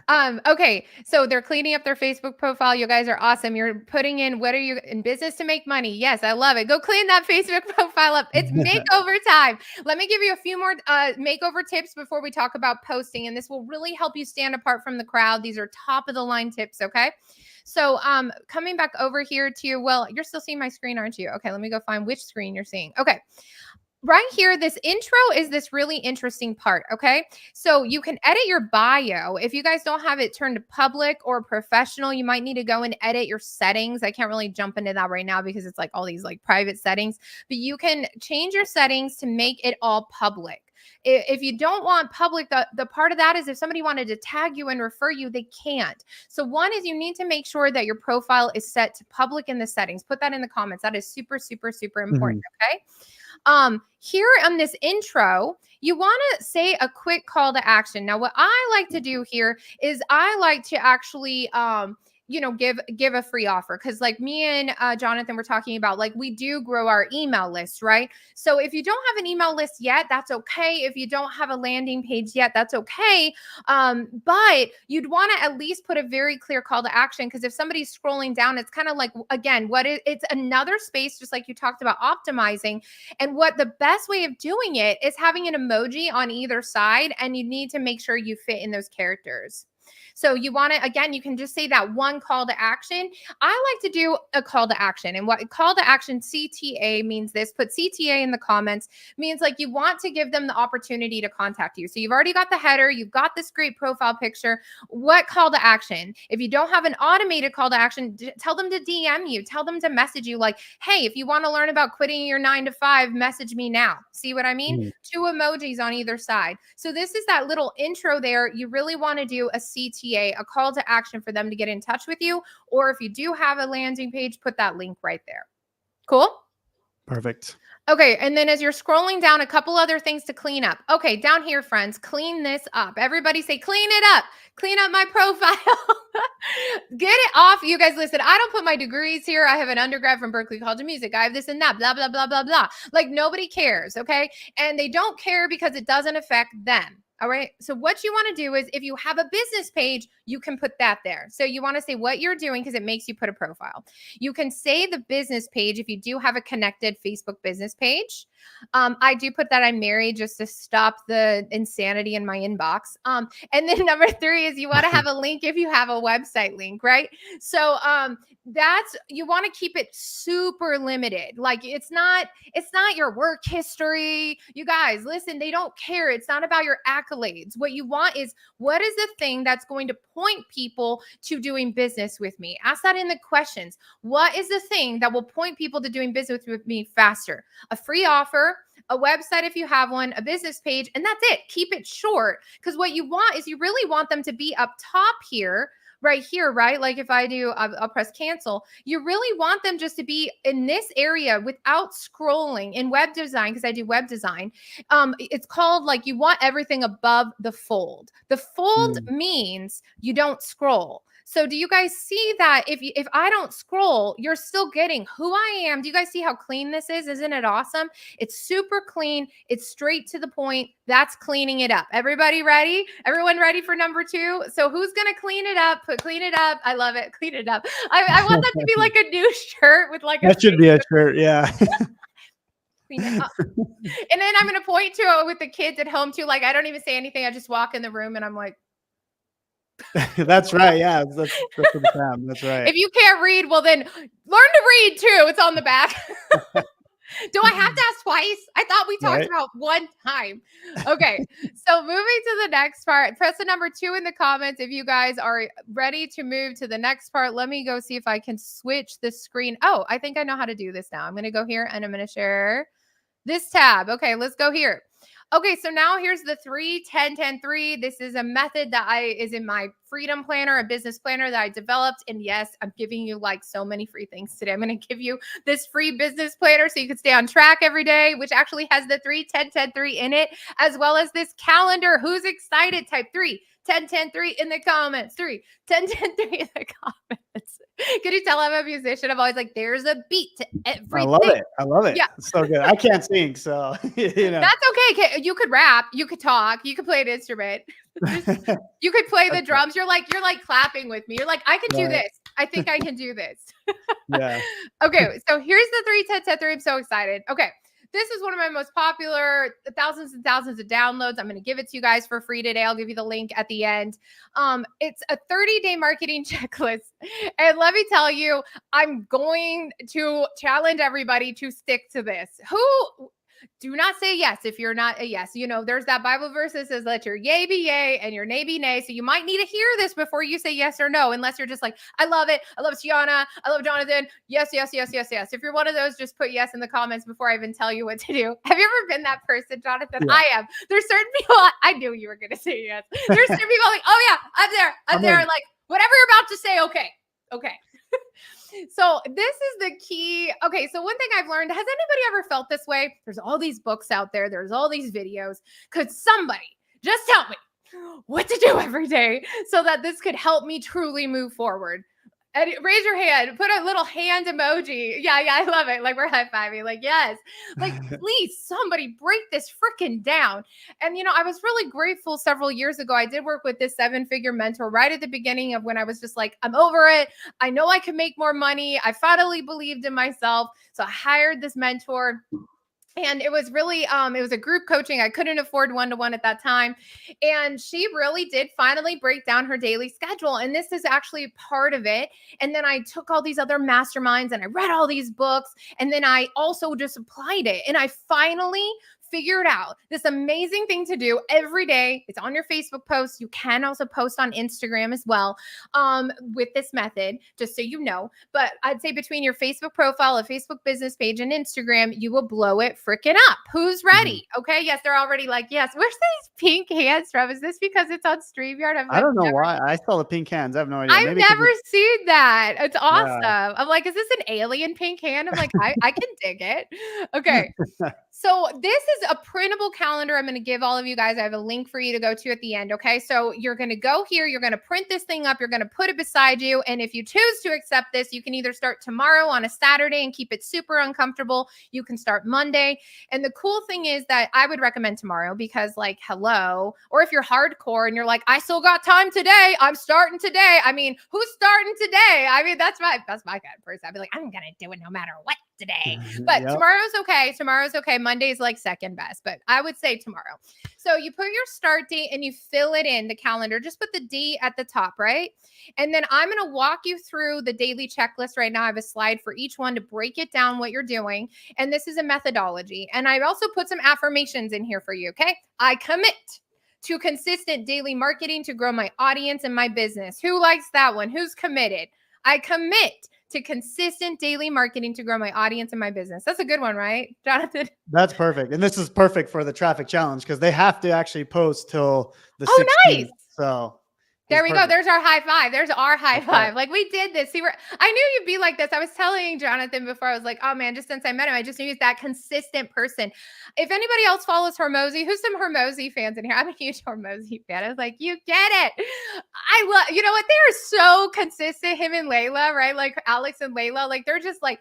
Okay, so they're cleaning up their Facebook profile. You guys are awesome. You're putting in what are you in business to make money? Yes, I love it. Go clean that Facebook profile up. It's makeover time. Let me give you a few more makeover tips before we talk about posting, and this will really help you stand apart from the crowd. These are top of the line tips, okay? So coming back over here to your, well, you're still seeing my screen, aren't you? Okay, let me go find which screen you're seeing. Okay. Right here, this intro is this really interesting part. Okay. So you can edit your bio. If you guys don't have it turned to public or professional, you might need to go and edit your settings. I can't really jump into that right now because it's like all these like private settings, but you can change your settings to make it all public. If you don't want public, the part of that is if somebody wanted to tag you and refer you, they can't. So one is you need to make sure that your profile is set to public in the settings. Put that in the comments. That is super, super, super important. Okay. Here on this intro, you want to say a quick call to action. Now, what I like to do here is I like to actually, give a free offer because like me and Jonathan were talking about, like we do grow our email list, right? So if you don't have an email list yet, that's okay. If you don't have a landing page yet, that's okay. But you'd want to at least put a very clear call to action because if somebody's scrolling down, it's kind of like, again, it's another space, just like you talked about optimizing. And what the best way of doing it is having an emoji on either side, and you need to make sure you fit in those characters. So you want to, again, you can just say that one call to action. I like to do a call to action. And what call to action CTA means this, put CTA in the comments, means like you want to give them the opportunity to contact you. So you've already got the header, you've got this great profile picture. What call to action? If you don't have an automated call to action, tell them to DM you, tell them to message you like, hey, if you want to learn about quitting your 9 to 5, message me now. See what I mean? 2 emojis on either side. So this is that little intro there. You really want to do a CTA, a call to action for them to get in touch with you. Or if you do have a landing page, put that link right there. Cool? Perfect. Okay, and then as you're scrolling down, a couple other things to clean up. Okay, down here, friends, clean this up. Everybody say, clean it up. Clean up my profile. Get it off. You guys, listen, I don't put my degrees here. I have an undergrad from Berklee College of Music. I have this and that, blah, blah, blah, blah, blah. Like nobody cares, okay? And they don't care because it doesn't affect them. All right. So what you want to do is if you have a business page, you can put that there. So you want to say what you're doing because it makes you put a profile. You can say the business page if you do have a connected Facebook business page. I do put that I'm married just to stop the insanity in my inbox. And then number 3 is you want to have a link if you have a website link, right? So that's, you want to keep it super limited. Like it's not your work history. You guys, listen, they don't care. It's not about your accolades. What you want is what is the thing that's going to point people to doing business with me? Ask that in the questions. What is the thing that will point people to doing business with me faster? A free offer, a website if you have one, a business page, and that's it. Keep it short because what you want is you really want them to be up top here, right here, right? Like if I do, I'll press cancel. You really want them just to be in this area without scrolling. In web design, because I do web design, it's called like you want everything above the fold. The fold means you don't scroll. So do you guys see that if I don't scroll, you're still getting who I am? Do you guys see how clean this is? Isn't it awesome? It's super clean. It's straight to the point. That's cleaning it up. Everybody ready? Everyone ready for number 2? So who's going to clean it up? Clean it up. I love it. Clean it up. I want that to be like a new shirt with like that should be a shirt. Yeah. Clean it up. And then I'm going to point to it with the kids at home too. Like I don't even say anything. I just walk in the room and I'm like, that's right. Yeah. That's for the fam. That's right. If you can't read, well then learn to read too. It's on the back. Do I have to ask twice? I thought we talked about one time. Okay. So moving to the next part, press the number 2 in the comments if you guys are ready to move to the next part. Let me go see if I can switch the screen. Oh, I think I know how to do this now. I'm going to go here and I'm going to share this tab. Okay, let's go here. Okay, so now here's the 3, 10, 10, 3. This is a method that is in my freedom planner, a business planner that I developed. And yes, I'm giving you like so many free things today. I'm going to give you this free business planner so you can stay on track every day, which actually has the 3, 10, 10, 3 in it, as well as this calendar. Who's excited? Type 3, 10, 10, 3 in the comments. 3, 10, 10, 3 in the comments. Can you tell I'm a musician? I'm always like, there's a beat to I love everything. it. I love it. Yeah. It's so good. I can't sing, so you know. That's okay. You could rap, you could talk, you could play an instrument. You could play the drums. You're like clapping with me. You're like, I can do this. I think I can do this. Yeah. Okay, so here's the 3, 10, 10, 3. I'm so excited. Okay. This is one of my most popular, thousands and thousands of downloads. I'm going to give it to you guys for free today. I'll give you the link at the end. It's a 30-day marketing checklist. And let me tell you, I'm going to challenge everybody to stick to this. Do not say yes if you're not a yes. You know, there's that Bible verse that says, let your yay be yay and your nay be nay. So you might need to hear this before you say yes or no, unless you're just like, I love it. I love Tiana. I love Jonathan. Yes, yes, yes, yes, yes. If you're one of those, just put yes in the comments before I even tell you what to do. Have you ever been that person, Jonathan? Yeah. I am. There's certain people, I knew you were going to say yes. There's certain people like, oh yeah, I'm there. Like, whatever you're about to say, okay. Okay. So this is the key. Okay. So one thing I've learned, has anybody ever felt this way? There's all these books out there. There's all these videos. Could somebody just tell me what to do every day so that this could help me truly move forward? And raise your hand, put a little hand emoji. Yeah, I love it. Like, we're high-fiving. Like, yes. Like, please, somebody break this freaking down. And, you know, I was really grateful several years ago. I did work with this 7-figure mentor right at the beginning of when I was just like, I'm over it. I know I can make more money. I finally believed in myself. So I hired this mentor. And it was really, it was a group coaching. I couldn't afford one-to-one at that time. And she really did finally break down her daily schedule. And this is actually part of it. And then I took all these other masterminds and I read all these books. And then I also just applied it. And I finally figured out this amazing thing to do every day. It's on your Facebook post. You can also post on Instagram as well, with this method, just so you know. But I'd say between your Facebook profile, a Facebook business page, and Instagram, you will blow it freaking up. Who's ready? Okay. Yes, they're already like, yes. Where's these pink hands from? Is this because it's on StreamYard? I don't know why. I saw the pink hands. I have no idea. I've never seen that. It's awesome. Yeah. I'm like, is this an alien pink hand? I'm like, I can dig it. Okay. So this is a printable calendar I'm going to give all of you guys. I have a link for you to go to at the end. Okay. So you're going to go here. You're going to print this thing up. You're going to put it beside you. And if you choose to accept this, you can either start tomorrow on a Saturday and keep it super uncomfortable. You can start Monday. And the cool thing is that I would recommend tomorrow because, like, hello, or if you're hardcore and you're like, I still got time today, I'm starting today. I mean, who's starting today? I mean, that's my kind of person. I'd be like, I'm going to do it no matter what today. But tomorrow's okay. Tomorrow's okay. Monday's like second best, but I would say tomorrow. So you put your start date and you fill it in the calendar. Just put the D at the top, right? And then I'm going to walk you through the daily checklist right now. I have a slide for each one to break it down what you're doing. And this is a methodology. And I also put some affirmations in here for you. Okay. I commit to consistent daily marketing to grow my audience and my business. Who likes that one? Who's committed? I commit to consistent daily marketing to grow my audience and my business. That's a good one, right, Jonathan? That's perfect. And this is perfect for the traffic challenge because they have to actually post till the 16th. Nice. So there we go. There's our high five. There's our high five. Like, we did this. See, I knew you'd be like this. I was telling Jonathan before, I was like, oh man, just since I met him, I just knew he's that consistent person. If anybody else follows Hormozy, who's some Hormozy fans in here? I'm a huge Hormozy fan. I was like, you get it. I love, you know what? They're so consistent, him and Layla, right? Like Alex and Layla, like they're just like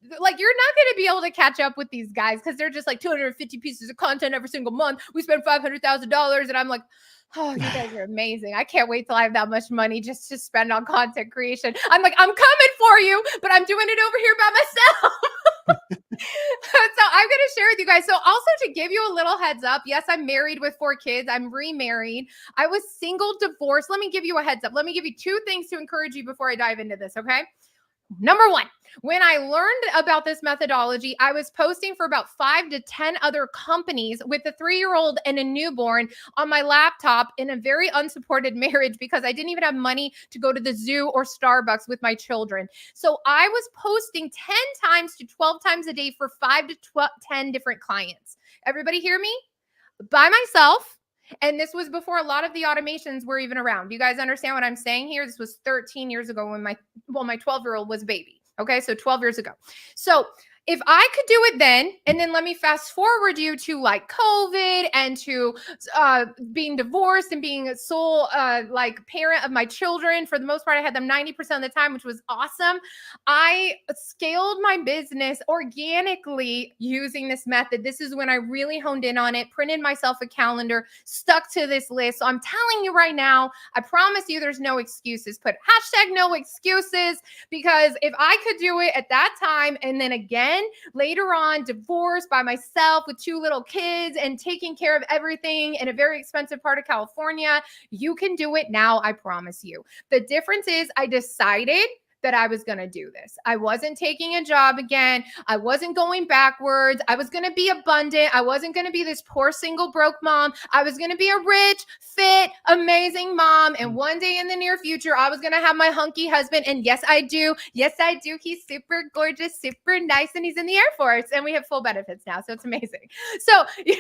you're not going to be able to catch up with these guys because they're just like 250 pieces of content every single month. We spend $500,000 and I'm like, oh, you guys are amazing. I can't wait till I have that much money just to spend on content creation. I'm like, I'm coming for you, but I'm doing it over here by myself. So I'm going to share with you guys. So also to give you a little heads up, yes, I'm married with 4 kids. I'm remarried. I was single, divorced. Let me give you a heads up. Let me give you 2 things to encourage you before I dive into this. Okay. Number 1, when I learned about this methodology, I was posting for about 5 to 10 other companies with a 3-year-old and a newborn on my laptop in a very unsupported marriage because I didn't even have money to go to the zoo or Starbucks with my children. So I was posting 10 times to 12 times a day for 5 to 10 different clients. Everybody hear me? By myself. And this was before a lot of the automations were even around. You guys understand what I'm saying here? This was 13 years ago when my 12-year-old was a baby. Okay. So 12 years ago. So if I could do it then, and then let me fast forward you to like COVID and to being divorced and being a sole like parent of my children. For the most part, I had them 90% of the time, which was awesome. I scaled my business organically using this method. This is when I really honed in on it, printed myself a calendar, stuck to this list. So I'm telling you right now, I promise you there's no excuses. Put hashtag no excuses, because if I could do it at that time and then again later on, divorced by myself with 2 little kids and taking care of everything in a very expensive part of California, you can do it now. I promise you. The difference is I decided that I was going to do this. I wasn't taking a job again. I wasn't going backwards. I was going to be abundant. I wasn't going to be this poor single broke mom. I was going to be a rich, fit, amazing mom. And one day in the near future, I was going to have my hunky husband. And yes, I do. Yes, I do. He's super gorgeous, super nice, and he's in the Air Force. And we have full benefits now. So it's amazing. So, yeah.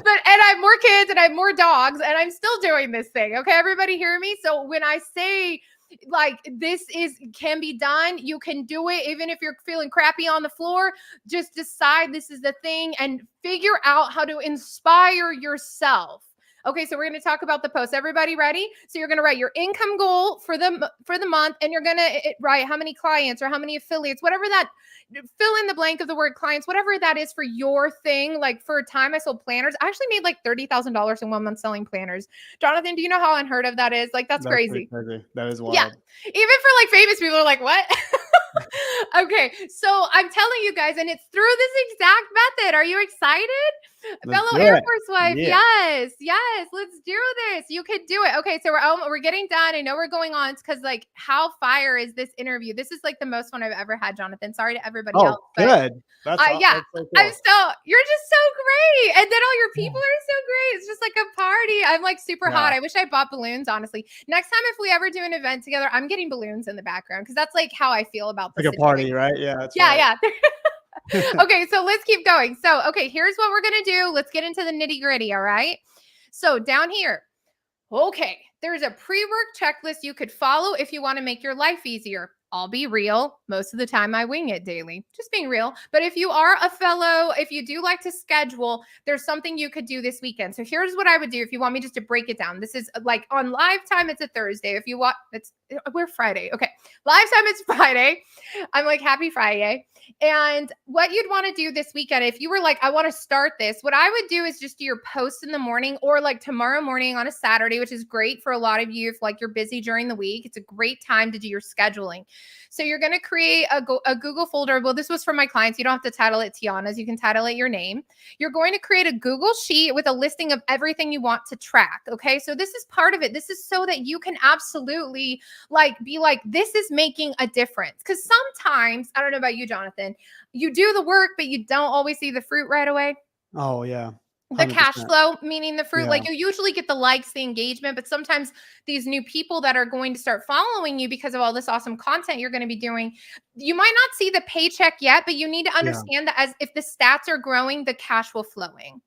And I have more kids and I have more dogs and I'm still doing this thing. Okay, everybody hear me? So when I say like this can be done, you can do it even if you're feeling crappy on the floor. Just decide this is the thing and figure out how to inspire yourself. Okay, so we're going to talk about the post. Everybody ready? So you're going to write your income goal for the month, and you're going to write how many clients or how many affiliates, whatever that, fill in the blank of the word clients, whatever that is for your thing. Like for a time I sold planners. I actually made like $30,000 in 1 month selling planners. Jonathan, do you know how unheard of that is? Like that's crazy. That is wild. Yeah. Even for like famous people are like, what? Okay, so I'm telling you guys, and it's through this exact method. Are you excited? Fellow Air Force wife, yes, let's do this. You could do it. Okay, so we're getting done. I know we're going on because like how fire is this interview? This is like the most fun I've ever had, Jonathan. Sorry to everybody else. Good. That's yeah. That's so cool. You're just so great, and then all your people are so great. It's just like a party. I'm like super hot. I wish I bought balloons. Honestly, next time if we ever do an event together, I'm getting balloons in the background because that's like how I feel about this. Like a party, right? Yeah. That's yeah. Okay, so let's keep going. So, okay, here's what we're going to do. Let's get into the nitty gritty. All right. So down here, okay, there's a pre-work checklist you could follow if you want to make your life easier. I'll be real. Most of the time I wing it daily, just being real. But if you are if you do like to schedule, there's something you could do this weekend. So here's what I would do if you want me just to break it down. This is like on live time. It's a Thursday. If you want, we're Friday. Okay. Live time, it's Friday. I'm like, happy Friday. And what you'd want to do this weekend, if you were like, I want to start this, what I would do is just do your post in the morning or like tomorrow morning on a Saturday, which is great for a lot of you if like you're busy during the week. It's a great time to do your scheduling. So you're going to create a Google folder. Well, this was for my clients. You don't have to title it Tiana's. You can title it your name. You're going to create a Google sheet with a listing of everything you want to track. Okay. So this is part of it. This is so that you can absolutely like be like, this is making a difference. Because sometimes, I don't know about you, Jonathan, you do the work, but you don't always see the fruit right away. Oh, yeah. 100%. The cash flow, meaning the fruit, like you usually get the likes, the engagement, but sometimes these new people that are going to start following you because of all this awesome content you're going to be doing, you might not see the paycheck yet, but you need to understand that as if the stats are growing, the cash will flowing.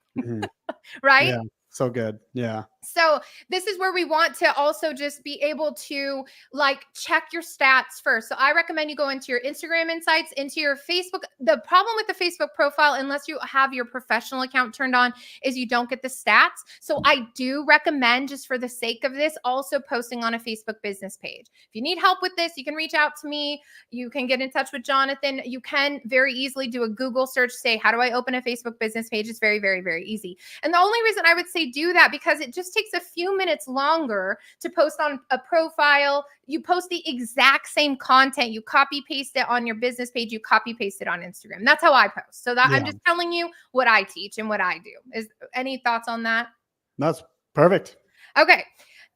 Right? Yeah. So good. Yeah. So this is where we want to also just be able to like check your stats first. So I recommend you go into your Instagram insights, into your Facebook. The problem with the Facebook profile, unless you have your professional account turned on, is you don't get the stats. So I do recommend, just for the sake of this, also posting on a Facebook business page. If you need help with this, you can reach out to me. You can get in touch with Jonathan. You can very easily do a Google search, say, how do I open a Facebook business page? It's very, very, very easy. And the only reason I would say do that, because it just takes a few minutes longer to post on a profile. You post the exact same content. You copy paste it on your business page. You copy paste it on Instagram. That's how I post. So that I'm just telling you what I teach and what I do. Is any thoughts on that? That's perfect. Okay.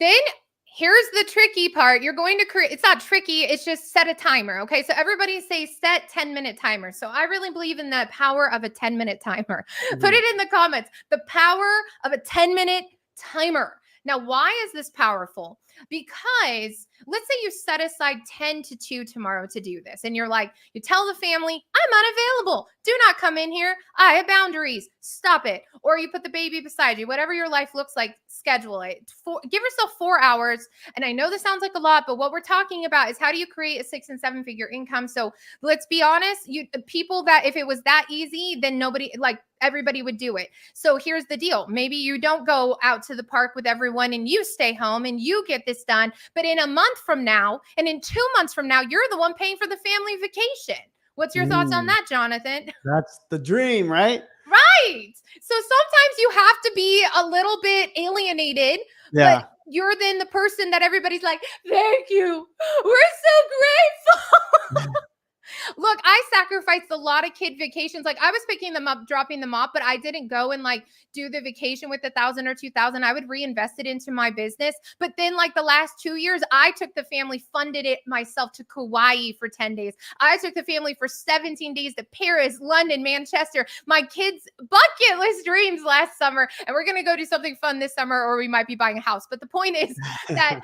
Then here's the tricky part. You're going to create, it's not tricky. It's just set a timer. Okay. So everybody say set 10-minute timer. So I really believe in the power of a 10-minute timer. Put it in the comments. The power of a 10-minute timer. Now, why is this powerful? Because Let's say you set aside 10 to 2 tomorrow to do this. And you're like, you tell the family, I'm unavailable. Do not come in here. I have boundaries. Stop it. Or you put the baby beside you, whatever your life looks like, schedule it. Give yourself 4 hours. And I know this sounds like a lot, but what we're talking about is how do you create a 6 and 7 figure income? So let's be honest, people that if it was that easy, then everybody would do it. So here's the deal. Maybe you don't go out to the park with everyone and you stay home and you get this done. But in a month from now and in 2 months from now, you're the one paying for the family vacation. What's your thoughts on that, Jonathan? That's the dream, right? Right. So sometimes you have to be a little bit alienated, but you're then the person that everybody's like, thank you. We're so grateful. Look, I sacrificed a lot of kid vacations. Like I was picking them up, dropping them off, but I didn't go and do the vacation with 1,000 or 2,000. I would reinvest it into my business. But then the last 2 years, I took the family, funded it myself to Kauai for 10 days. I took the family for 17 days to Paris, London, Manchester. My kids' bucket list dreams last summer. And we're going to go do something fun this summer, or we might be buying a house. But the point is that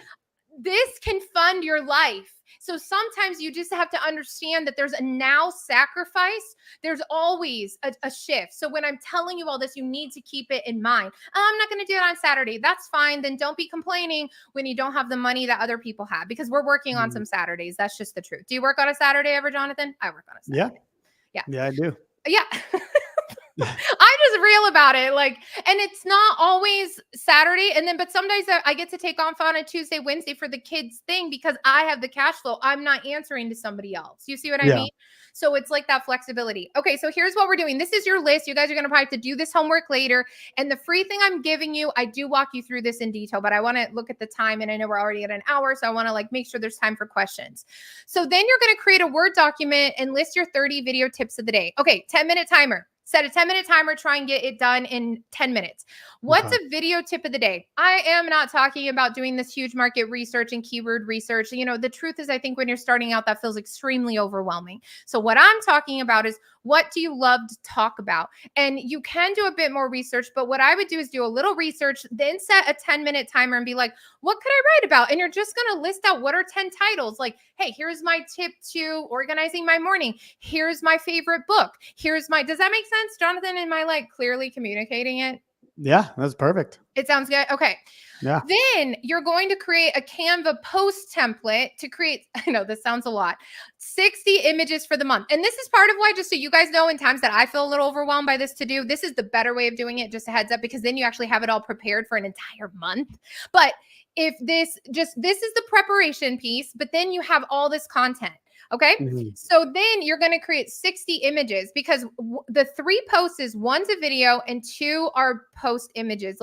this can fund your life. So sometimes you just have to understand that there's a now sacrifice. There's always a shift. So when I'm telling you all this, you need to keep it in mind. I'm not going to do it on Saturday. That's fine. Then don't be complaining when you don't have the money that other people have, because we're working on some Saturdays. That's just the truth. Do you work on a Saturday ever, Jonathan? I work on a Saturday. Yeah, I do. Yeah. I'm just real about it. And it's not always Saturday. But some days I get to take off on a Tuesday, Wednesday for the kids thing because I have the cash flow. I'm not answering to somebody else. You see what I mean? So it's like that flexibility. Okay. So here's what we're doing. This is your list. You guys are going to probably have to do this homework later. And the free thing I'm giving you, I do walk you through this in detail, but I want to look at the time, and I know we're already at an hour. So I want to make sure there's time for questions. So then you're going to create a Word document and list your 30 video tips of the day. Okay. 10-minute timer. Set a 10-minute timer, try and get it done in 10 minutes. What's a video tip of the day? I am not talking about doing this huge market research and keyword research. The truth is, I think when you're starting out, that feels extremely overwhelming. So what I'm talking about is, what do you love to talk about? And you can do a bit more research, but what I would do is do a little research, then set a 10-minute timer and be like, what could I write about? And you're just going to list out what are 10 titles. Hey, here's my tip to organizing my morning. Here's my favorite book. Does that make sense, Jonathan? Am I clearly communicating it? Yeah, that's perfect. It sounds good. Okay. Yeah. Then you're going to create a Canva post template to create, I know this sounds a lot, 60 images for the month. And this is part of why, just so you guys know, in times that I feel a little overwhelmed by this to do, this is the better way of doing it. Just a heads up, because then you actually have it all prepared for an entire month. But if this is the preparation piece, but then you have all this content. Okay. So then you're going to create 60 images, because the 3 posts is, one's a video and 2 are post images,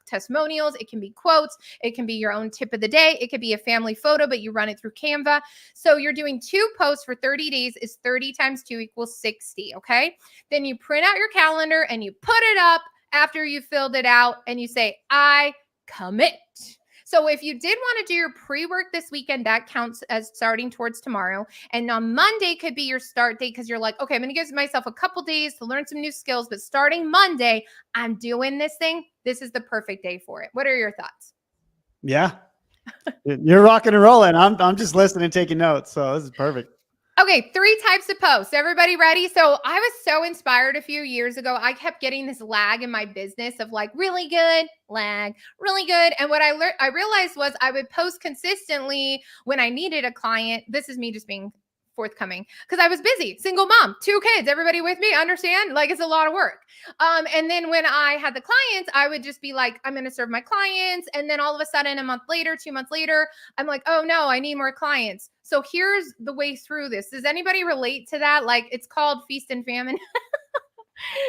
testimonials. It can be quotes. It can be your own tip of the day. It could be a family photo, but you run it through Canva. So you're doing 2 posts for 30 days is 30 times 2 equals 60. Okay. Then you print out your calendar and you put it up after you filled it out and you say, I commit. So if you did want to do your pre-work this weekend, that counts as starting towards tomorrow. And on Monday could be your start date, because you're like, okay, I'm going to give myself a couple days to learn some new skills, but starting Monday, I'm doing this thing. This is the perfect day for it. What are your thoughts? Yeah. You're rocking and rolling. I'm just listening and taking notes. So this is perfect. Okay, 3 types of posts. Everybody ready? So I was so inspired a few years ago. I kept getting this lag in my business of really good, lag, really good. And what I realized was I would post consistently when I needed a client. This is me just being forthcoming, because I was busy, single mom, 2 kids. Everybody with me? Understand? It's a lot of work. And then when I had the clients, I would just be like, I'm going to serve my clients. And then all of a sudden, a month later, 2 months later, I'm like, oh no, I need more clients. So here's the way through this. Does anybody relate to that? It's called feast and famine.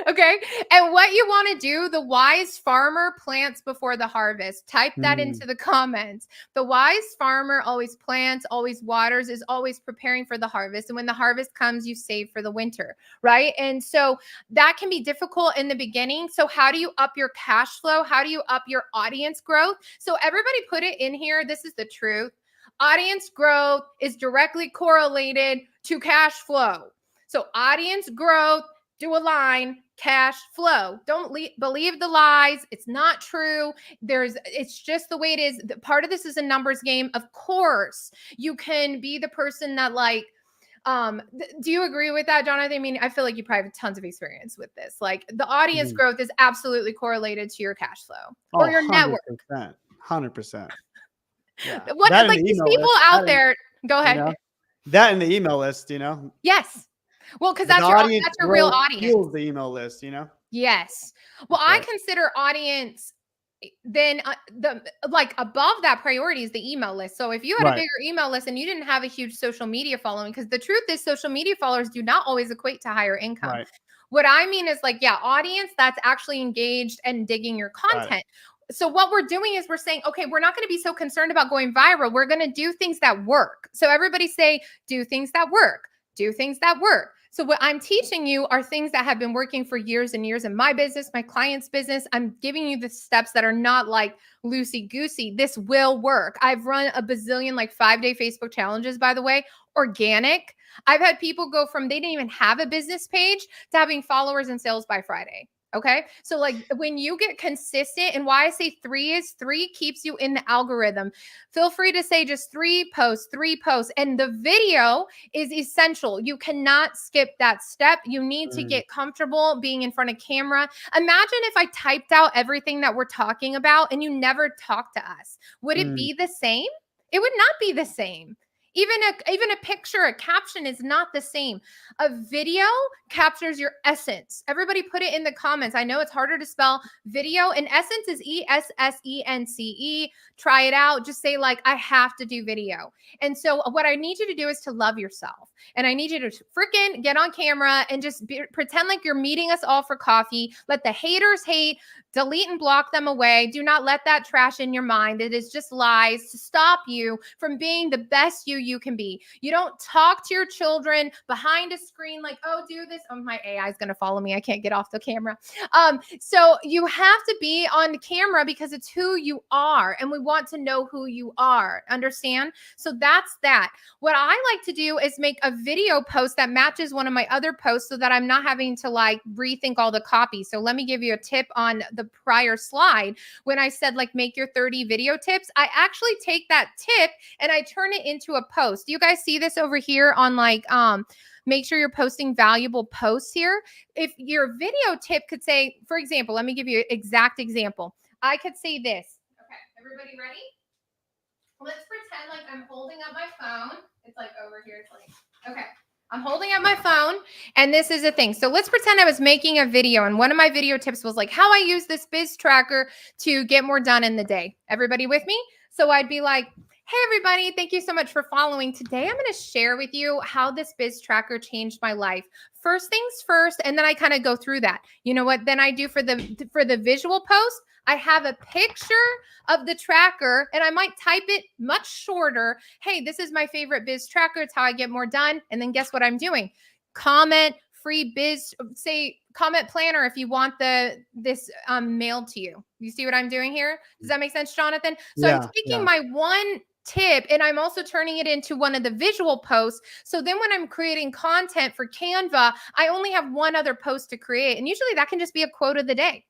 Okay. And what you want to do, the wise farmer plants before the harvest. Type that into the comments. The wise farmer always plants, always waters, is always preparing for the harvest. And when the harvest comes, you save for the winter, right? And so that can be difficult in the beginning. So how do you up your cash flow? How do you up your audience growth? So everybody put it in here. This is the truth. Audience growth is directly correlated to cash flow. So audience growth, do a line, cash flow. Don't believe the lies. It's not true. It's just the way it is. Part of this is a numbers game. Of course, you can be the person that like, do you agree with that, Jonathan? I mean, I feel like you probably have tons of experience with this. Like the audience growth is absolutely correlated to your cash flow or your network. 100%. Yeah. What That like these people out there, go ahead. You know, that in the email list, Yes. Well, because the that's your real audience. Fuels the email list, Yes. Well, I consider audience then the like above that priority is the email list. So if you had a bigger email list and you didn't have a huge social media following, because the truth is social media followers do not always equate to higher income. Right. What I mean is like, yeah, audience that's actually engaged and digging your content. Right. So what we're doing is we're saying, okay, we're not going to be so concerned about going viral. We're going to do things that work. So everybody say, do things that work, do things that work. So what I'm teaching you are things that have been working for years and years in my business, my client's business. I'm giving you the steps that are not like loosey-goosey. This will work. I've run a bazillion like 5-day Facebook challenges, by the way, organic. I've had people go from they didn't even have a business page to having followers and sales by Friday. Okay. So like when you get consistent, and why I say 3 is 3 keeps you in the algorithm. Feel free to say just 3 posts. And the video is essential. You cannot skip that step. You need to get comfortable being in front of camera. Imagine if I typed out everything that we're talking about and you never talked to us. Would it be the same? It would not be the same. Even a picture, a caption is not the same. A video captures your essence. Everybody put it in the comments. I know it's harder to spell. Video in essence is ESSENCE. Try it out. Just say like, I have to do video. And so what I need you to do is to love yourself. And I need you to freaking get on camera and just pretend like you're meeting us all for coffee. Let the haters hate. Delete and block them away. Do not let that trash in your mind. It is just lies to stop you from being the best you can be. You don't talk to your children behind a screen like, oh, do this. Oh, my AI is going to follow me. I can't get off the camera. So you have to be on camera because it's who you are. And we want to know who you are. Understand? So that's that. What I like to do is make a video post that matches one of my other posts so that I'm not having to like rethink all the copy. So let me give you a tip on the prior slide. When I said like make your 30 video tips, I actually take that tip and I turn it into a post. Do you guys see this over here on like make sure you're posting valuable posts here? If your video tip could say, for example, let me give you an exact example. I could say this. Okay, everybody ready? Let's pretend like I'm holding up my phone. It's like over here. It's like, okay. I'm holding up my phone and this is a thing. So let's pretend I was making a video and one of my video tips was like how I use this biz tracker to get more done in the day. Everybody with me? So I'd be like, hey, everybody, thank you so much for following. Today, I'm going to share with you how this biz tracker changed my life. First things first, and then I kind of go through that. You know what? Then I do for the visual post, I have a picture of the tracker and I might type it much shorter. Hey, this is my favorite biz tracker. It's how I get more done. And then guess what I'm doing? Comment free biz, say comment planner if you want this mailed to you. You see what I'm doing here? Does that make sense, Jonathan? So yeah, I'm taking my one tip and I'm also turning it into one of the visual posts. So then when I'm creating content for Canva, I only have one other post to create. And usually that can just be a quote of the day.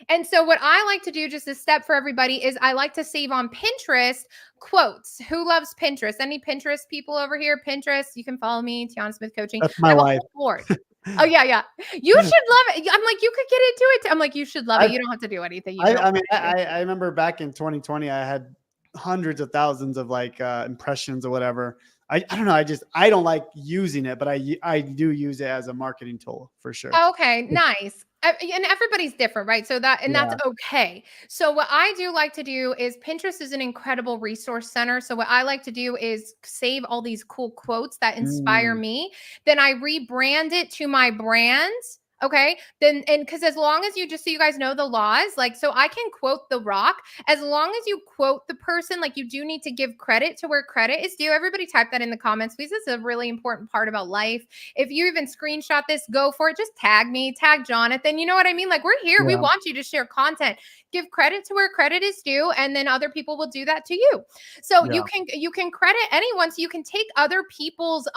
And so what I like to do, just a step for everybody, is I like to save on Pinterest quotes. Who loves Pinterest? Any Pinterest people over here? Pinterest, you can follow me, Tiana Smith Coaching. That's my wife. Oh, yeah. You should love it. I'm like, you could get into it. I'm like, you should love it. You don't have to do anything. I remember back in 2020, I had hundreds of thousands of like impressions or whatever. I don't know. I don't like using it, but I do use it as a marketing tool for sure. Okay, nice. And everybody's different, right? So that's okay. So what I do like to do is Pinterest is an incredible resource center. So what I like to do is save all these cool quotes that inspire me. Then I rebrand it to my brands. Okay. Then, and because as long as you, just so you guys know the laws, like, so I can quote The Rock, as long as you quote the person, like you do need to give credit to where credit is due. Everybody type that in the comments, please. This is a really important part about life. If you even screenshot this, go for it. Just tag me, tag Jonathan. You know what I mean? Like we're here. Yeah. We want you to share content, give credit to where credit is due. And then other people will do that to you. So you can credit anyone. So you can take other people's,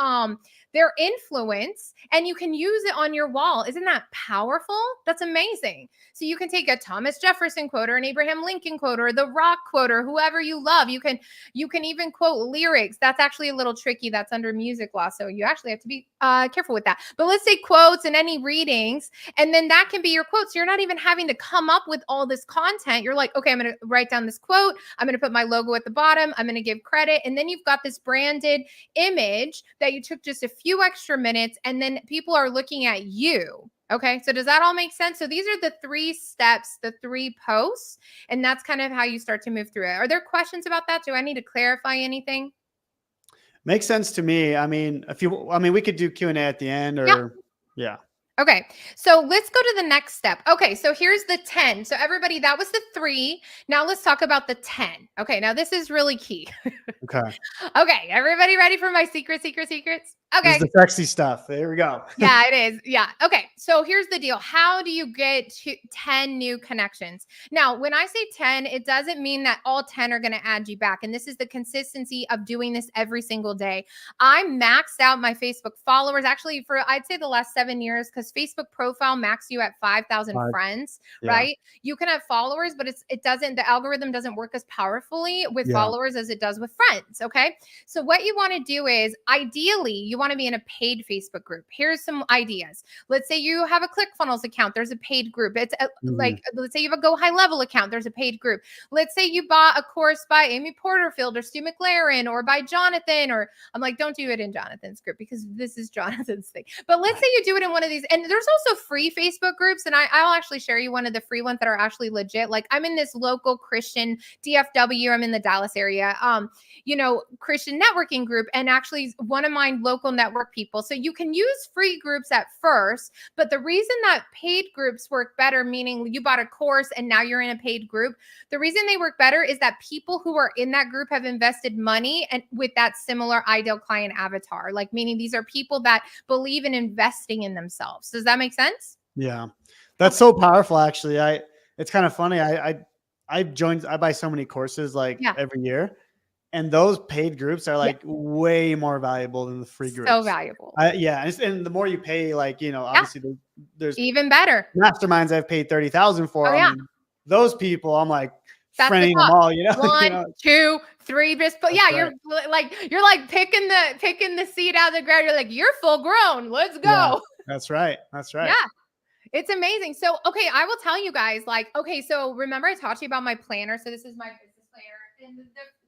their influence, and you can use it on your wall. Isn't that powerful? That's amazing. So you can take a Thomas Jefferson quote or an Abraham Lincoln quote or the Rock quote or whoever you love. You can even quote lyrics. That's actually a little tricky. That's under music law, so you actually have to be careful with that. But let's say quotes and any readings, and then that can be your quotes. So you're not even having to come up with all this content. You're like, okay, I'm going to write down this quote. I'm going to put my logo at the bottom. I'm going to give credit, and then you've got this branded image that you took just a few extra minutes, and then people are looking at you. Okay, so does that all make sense? So these are the 3 steps, the 3 posts, and that's kind of how you start to move through it. Are there questions about that? Do I need to clarify anything? Makes sense to me. I mean, we could do Q&A at the end, or yeah. Okay, so let's go to the next step. Okay, so here's the 10. So everybody, that was the 3. Now let's talk about the 10. Okay, now this is really key. Okay. Okay, everybody ready for my secrets? Okay. This is the sexy stuff. There we go. Yeah, it is. Yeah. Okay. So here's the deal. How do you get to 10 new connections? Now, when I say 10, it doesn't mean that all 10 are going to add you back. And this is the consistency of doing this every single day. I maxed out my Facebook followers actually for, I'd say, the last 7 years, because Facebook profile maxes you at 5,000 friends, right? You can have followers, but the algorithm doesn't work as powerfully with followers as it does with friends. Okay. So what you want to do is, ideally, you want to be in a paid Facebook group. Here's some ideas. Let's say you have a ClickFunnels account. There's a paid group. It's like, let's say you have a Go High Level account. There's a paid group. Let's say you bought a course by Amy Porterfield or Stu McLaren or by Jonathan, or I'm like, don't do it in Jonathan's group because this is Jonathan's thing. But let's say you do it in one of these, and there's also free Facebook groups. And I'll actually share you one of the free ones that are actually legit. Like, I'm in this local Christian DFW. I'm in the Dallas area, Christian networking group, and actually one of my local network people. So you can use free groups at first, but the reason that paid groups work better, meaning you bought a course and now you're in a paid group, the reason they work better is that people who are in that group have invested money and with that similar ideal client avatar, like meaning these are people that believe in investing in themselves. Does that make sense? Yeah, that's so powerful. Actually, it's kind of funny. I buy so many courses every year. And those paid groups are way more valuable than the free groups. So valuable. And the more you pay, obviously there's even better masterminds I've paid 30,000 for. Oh, yeah. Those people, I'm like friending them all. 1, 2, 3. Just but yeah, right. you're like picking the seed out of the ground. You're like, you're full grown. Let's go. Yeah, that's right. Yeah. It's amazing. So, okay, I will tell you guys, so remember I talked to you about my planner. So this is my business planner. And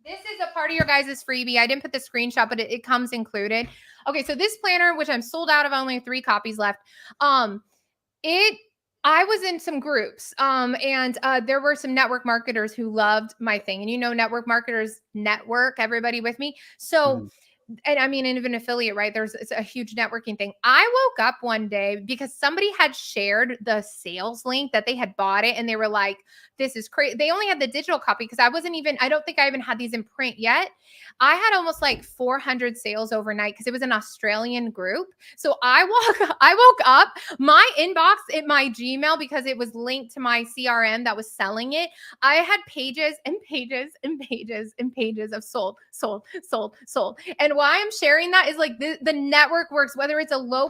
this is a part of your guys' freebie. I didn't put the screenshot, but it comes included. Okay, so this planner, which I'm sold out of, only 3 copies left. I was in some groups, and there were some network marketers who loved my thing. And network marketers network, everybody with me. So and I mean, even affiliate, right? It's a huge networking thing. I woke up one day because somebody had shared the sales link that they had bought it. And they were like, this is crazy. They only had the digital copy because I don't think I even had these in print yet. I had almost 400 sales overnight because it was an Australian group. So I woke up, my inbox in my Gmail, because it was linked to my CRM that was selling it. I had pages and pages and pages and pages of sold. And why I'm sharing that is the network works, whether it's a low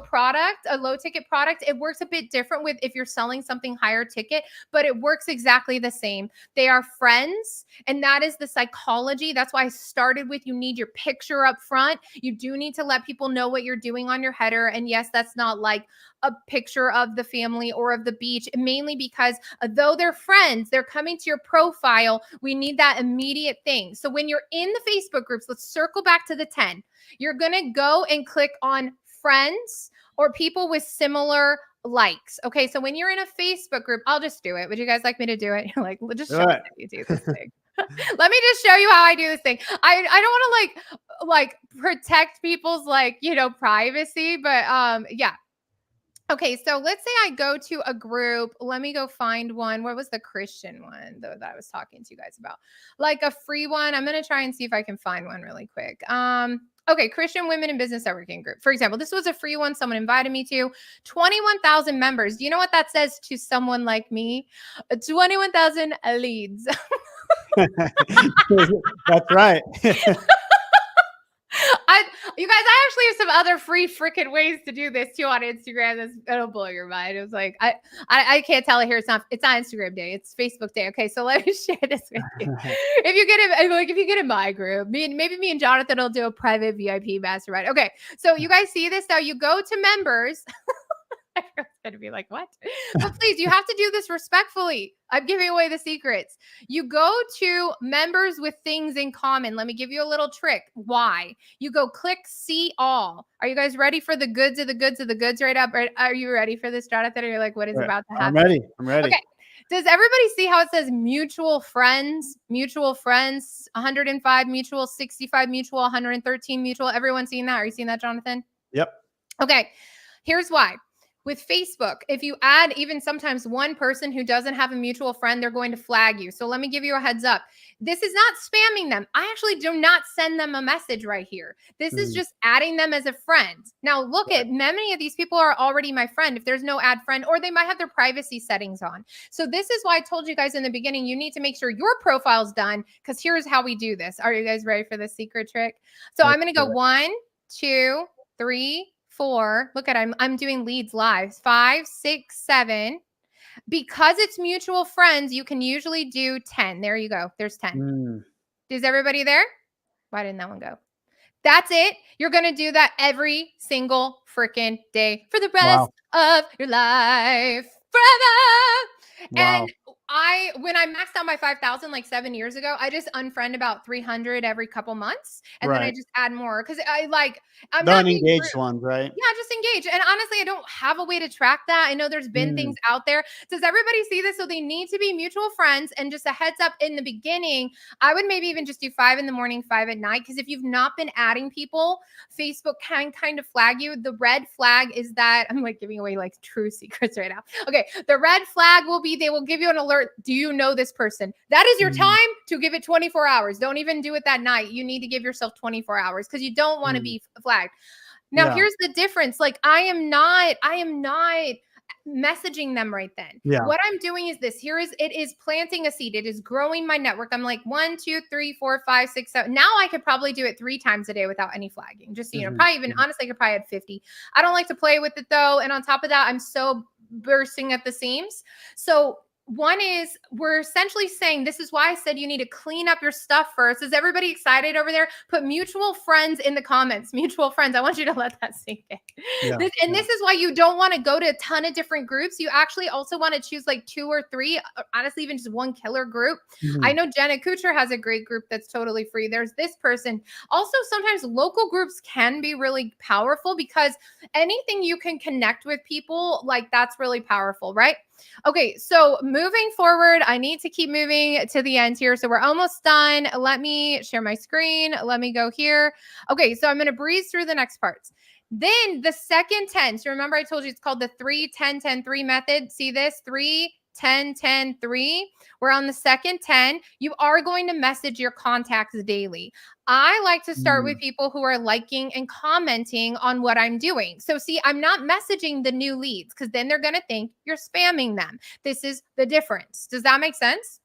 ticket product, it works a bit different with if you're selling something higher ticket, but it works exactly the same. They are friends. And that is the psychology. That's why I started with, you need your picture up front. You do need to let people know what you're doing on your header. And yes, that's not like a picture of the family or of the beach, mainly because though they're friends, they're coming to your profile. We need that immediate thing. So when you're in the Facebook groups, let's circle back to the 10. You're going to go and click on friends or people with similar likes. Okay. So when you're in a Facebook group, I'll just do it. Would you guys like me to do it? You're like, just show me how you do this thing. Let me just show you how I do this thing. I don't want to protect people's privacy, but yeah. Okay, so let's say I go to a group. Let me go find one. What was the Christian one though that I was talking to you guys about? Like a free one. I'm gonna try and see if I can find one really quick. Okay, Christian Women in Business Networking Group. For example, this was a free one someone invited me to. 21,000 members. Do you know what that says to someone like me? 21,000 leads. That's right. You guys, I actually have some other free freaking ways to do this too on Instagram. It'll blow your mind. It was like I can't tell it here. It's not Instagram day. It's Facebook day. Okay, so let me share this with you. If you get in my group, maybe me and Jonathan will do a private VIP mastermind. Okay, so you guys see this now. You go to members. Everyone's going to be like, what? But please, you have to do this respectfully. I'm giving away the secrets. You go to members with things in common. Let me give you a little trick. Why? You go click see all. Are you guys ready for the goods of the goods of the goods right up? Are you ready for this, Jonathan? Or you're like, what is about to happen? I'm ready. Okay. Does everybody see how it says mutual friends? Mutual friends, 105 mutual, 65 mutual, 113 mutual. Everyone seeing that? Are you seeing that, Jonathan? Yep. Okay. Here's why. With Facebook, if you add even sometimes one person who doesn't have a mutual friend, they're going to flag you. So let me give you a heads up. This is not spamming them. I actually do not send them a message right here. This is just adding them as a friend. Now, look at many of these people are already my friend. If there's no add friend, or they might have their privacy settings on. So this is why I told you guys in the beginning, you need to make sure your profile's done, because here's how we do this. Are you guys ready for this secret trick? So I'm going to go 1, 2, 3, 4. Look at I'm doing leads live. 5, 6, 7. Because it's mutual friends, you can usually do 10. There you go. There's 10. Is everybody there? Why didn't that one go? That's it. You're going to do that every single freaking day for the rest of your life. Forever. And when I maxed out my 5,000 like 7 years ago, I just unfriend about 300 every couple months. And then I just add more. Cause I'm the not unengaged ones, right? Yeah, just engage. And honestly, I don't have a way to track that. I know there's been things out there. Does everybody see this? So they need to be mutual friends. And just a heads up in the beginning, I would maybe even just do 5 in the morning, 5 at night. Because if you've not been adding people, Facebook can kind of flag you. The red flag is that I'm like giving away like true secrets right now. Okay. The red flag will be, they will give you an alert. Do you know this person? That is your time to give it 24 hours. Don't even do it that night. You need to give yourself 24 hours because you don't want to be flagged. Now, here's the difference. Like, I am not messaging them right then. What I'm doing is this. It is planting a seed. It is growing my network. I'm like 1, 2, 3, 4, 5, 6, 7. Now I could probably do it 3 times a day without any flagging. Just so you know, probably even honestly, I could probably add 50. I don't like to play with it though. And on top of that, I'm so bursting at the seams. So one is we're essentially saying, this is why I said you need to clean up your stuff first. Is everybody excited over there? Put mutual friends in the comments. Mutual friends. I want you to let that sink in. This is why you don't want to go to a ton of different groups. You actually also want to choose like 2 or 3, honestly, even just one killer group. I know Jenna Kuchar has a great group that's totally free. There's this person. Also, sometimes local groups can be really powerful because anything you can connect with people, like that's really powerful, right? Okay, so moving forward, I need to keep moving to the end here. So we're almost done. Let me share my screen. Let me go here. Okay, so I'm going to breeze through the next parts. Then the second 10. So remember I told you it's called the 3, 10, 10, 3 method. See this? 3, 10, 10, 3. We're on the second 10. You are going to message your contacts daily. I like to start with people who are liking and commenting on what I'm doing. So see, I'm not messaging the new leads because then they're going to think you're spamming them. This is the difference. Does that make sense?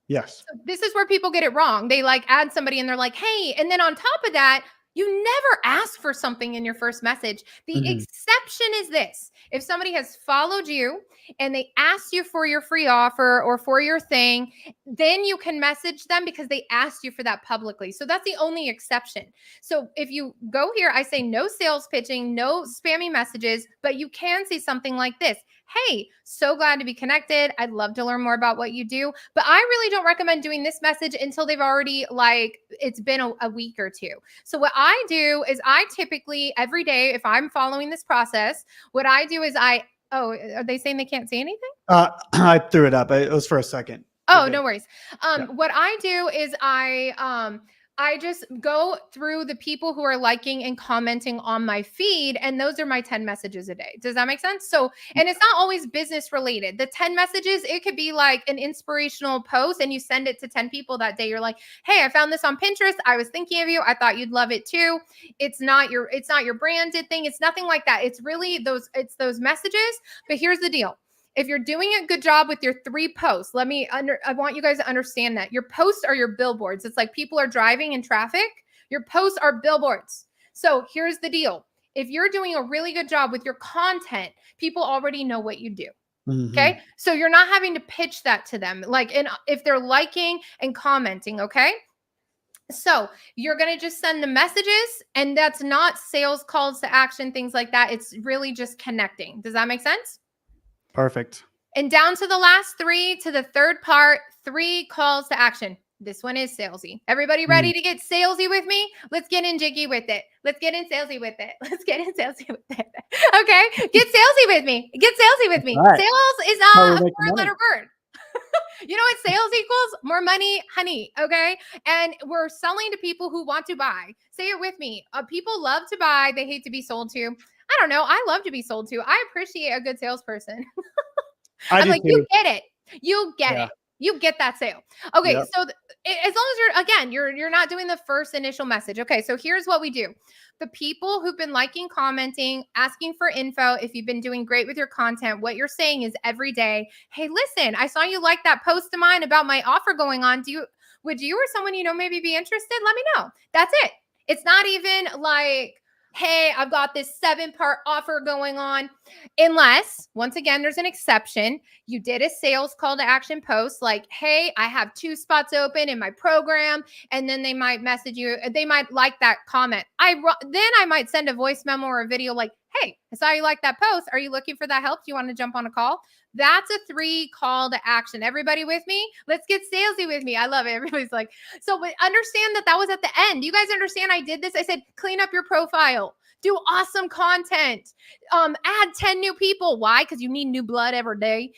Yes. So this is where people get it wrong. They like add somebody and they're like, hey, and then on top of that, you never ask for something in your first message. The exception is this. If somebody has followed you and they asked you for your free offer or for your thing, then you can message them because they asked you for that publicly. So that's the only exception. So if you go here, I say no sales pitching, no spammy messages, but you can say something like this. Hey, so glad to be connected. I'd love to learn more about what you do, but I really don't recommend doing this message until they've already it's been a week or 2. So what I do is I typically every day, if I'm following this process, what I do is are they saying they can't see anything? I threw it up. It was for a second. Oh, no worries. What I do is I just go through the people who are liking and commenting on my feed, and those are my 10 messages a day. Does that make sense? So, and it's not always business related. The 10 messages, it could be like an inspirational post and you send it to 10 people that day. You're like, hey, I found this on Pinterest. I was thinking of you. I thought you'd love it too. It's not your branded thing. It's nothing like that. It's really those messages. But here's the deal. If you're doing a good job with your 3 posts, I want you guys to understand that your posts are your billboards. It's like people are driving in traffic. Your posts are billboards. So here's the deal. If you're doing a really good job with your content, people already know what you do. Okay. So you're not having to pitch that to them. Like, and if they're liking and commenting, okay. So you're going to just send the messages, and that's not sales calls to action, things like that. It's really just connecting. Does that make sense? Perfect. And down to the last three, to the third part, 3 calls to action. This one is salesy. Everybody ready to get salesy with me? Let's get in jiggy with it. Let's get in salesy with it. Let's get in salesy with it. Okay. Get salesy with me. Get salesy with me. Right. Sales is a 4-letter word. You know what sales equals? More money, honey. Okay. And we're selling to people who want to buy. Say it with me. People love to buy. They hate to be sold to. I don't know. I love to be sold to. I appreciate a good salesperson. I'm like, you get it. You get it. You get that sale. Okay. Yep. So as long as you're not doing the first initial message. Okay. So here's what we do. The people who've been liking, commenting, asking for info, if you've been doing great with your content, what you're saying is every day, hey, listen, I saw you like that post of mine about my offer going on. Would you or someone you know maybe be interested? Let me know. That's it. It's not even like, hey, I've got this 7-part offer going on. Unless, once again, there's an exception. You did a sales call to action post like, hey, I have 2 spots open in my program. And then they might message you. They might like that comment. Then I might send a voice memo or a video like, hey, I saw you like that post. Are you looking for that help? Do you want to jump on a call? That's a 3 call to action. Everybody with me? Let's get salesy with me. I love it. Everybody's like, so understand that was at the end. You guys understand I did this? I said, clean up your profile. Do awesome content. Add 10 new people. Why? Because you need new blood every day.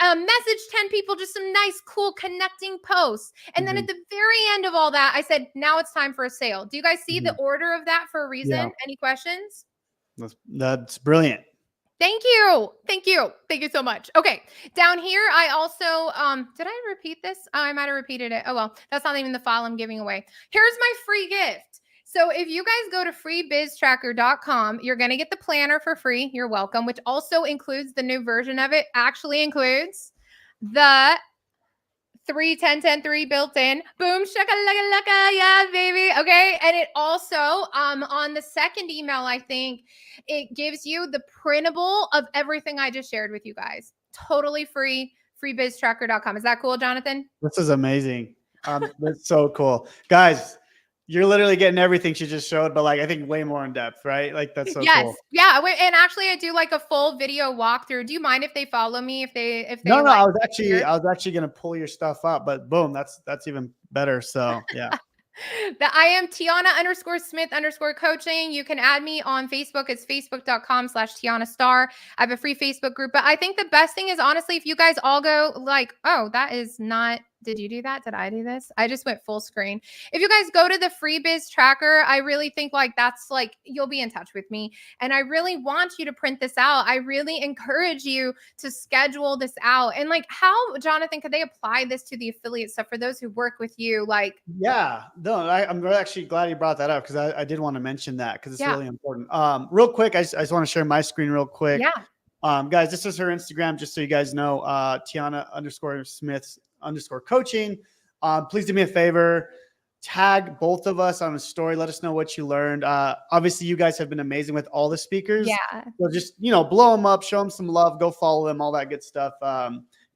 Message 10 people, just some nice, cool connecting posts. And then at the very end of all that, I said, now it's time for a sale. Do you guys see the order of that for a reason? Yeah. Any questions? That's brilliant. Thank you. Thank you. Thank you so much. Okay. Down here, I also, did I repeat this? Oh, I might've repeated it. Oh, well, that's not even the file I'm giving away. Here's my free gift. So if you guys go to freebiztracker.com, you're going to get the planner for free. You're welcome, which also includes the new version of it, actually includes the 3-10-10-3 built in. Boom, shaka-laka-laka, yeah, baby. Okay. And it also, on the second email, I think it gives you the printable of everything I just shared with you guys. Totally free, freebiztracker.com. Is that cool, Jonathan? This is amazing. That's so cool. Guys, you're literally getting everything she just showed, but like, I think way more in depth, right? Like that's so cool. Yeah. And actually I do like a full video walkthrough. Do you mind if they follow me? If they No, I was actually going to pull your stuff up, but boom, that's even better. So yeah. I am Tiana_Smith_coaching. You can add me on Facebook. It's facebook.com/Tiana Star. I have a free Facebook group, but I think the best thing is honestly, if you guys all go like, oh, that is not, did you do that? Did I do this? I just went full screen. If you guys go to the free biz tracker, I really think like that's like, you'll be in touch with me. And I really want you to print this out. I really encourage you to schedule this out. And like how, Jonathan, could they apply this to the affiliate stuff for those who work with you? Like, yeah, no, I'm actually glad you brought that up because I did want to mention that because it's really important. Real quick, I just want to share my screen real quick. Yeah. Guys, this is her Instagram, just so you guys know, Tiana_Smith_coaching. Please do me a favor, tag both of us on a story. Let us know what you learned. Obviously, you guys have been amazing with all the speakers. Yeah. So just, blow them up, show them some love, go follow them, all that good stuff.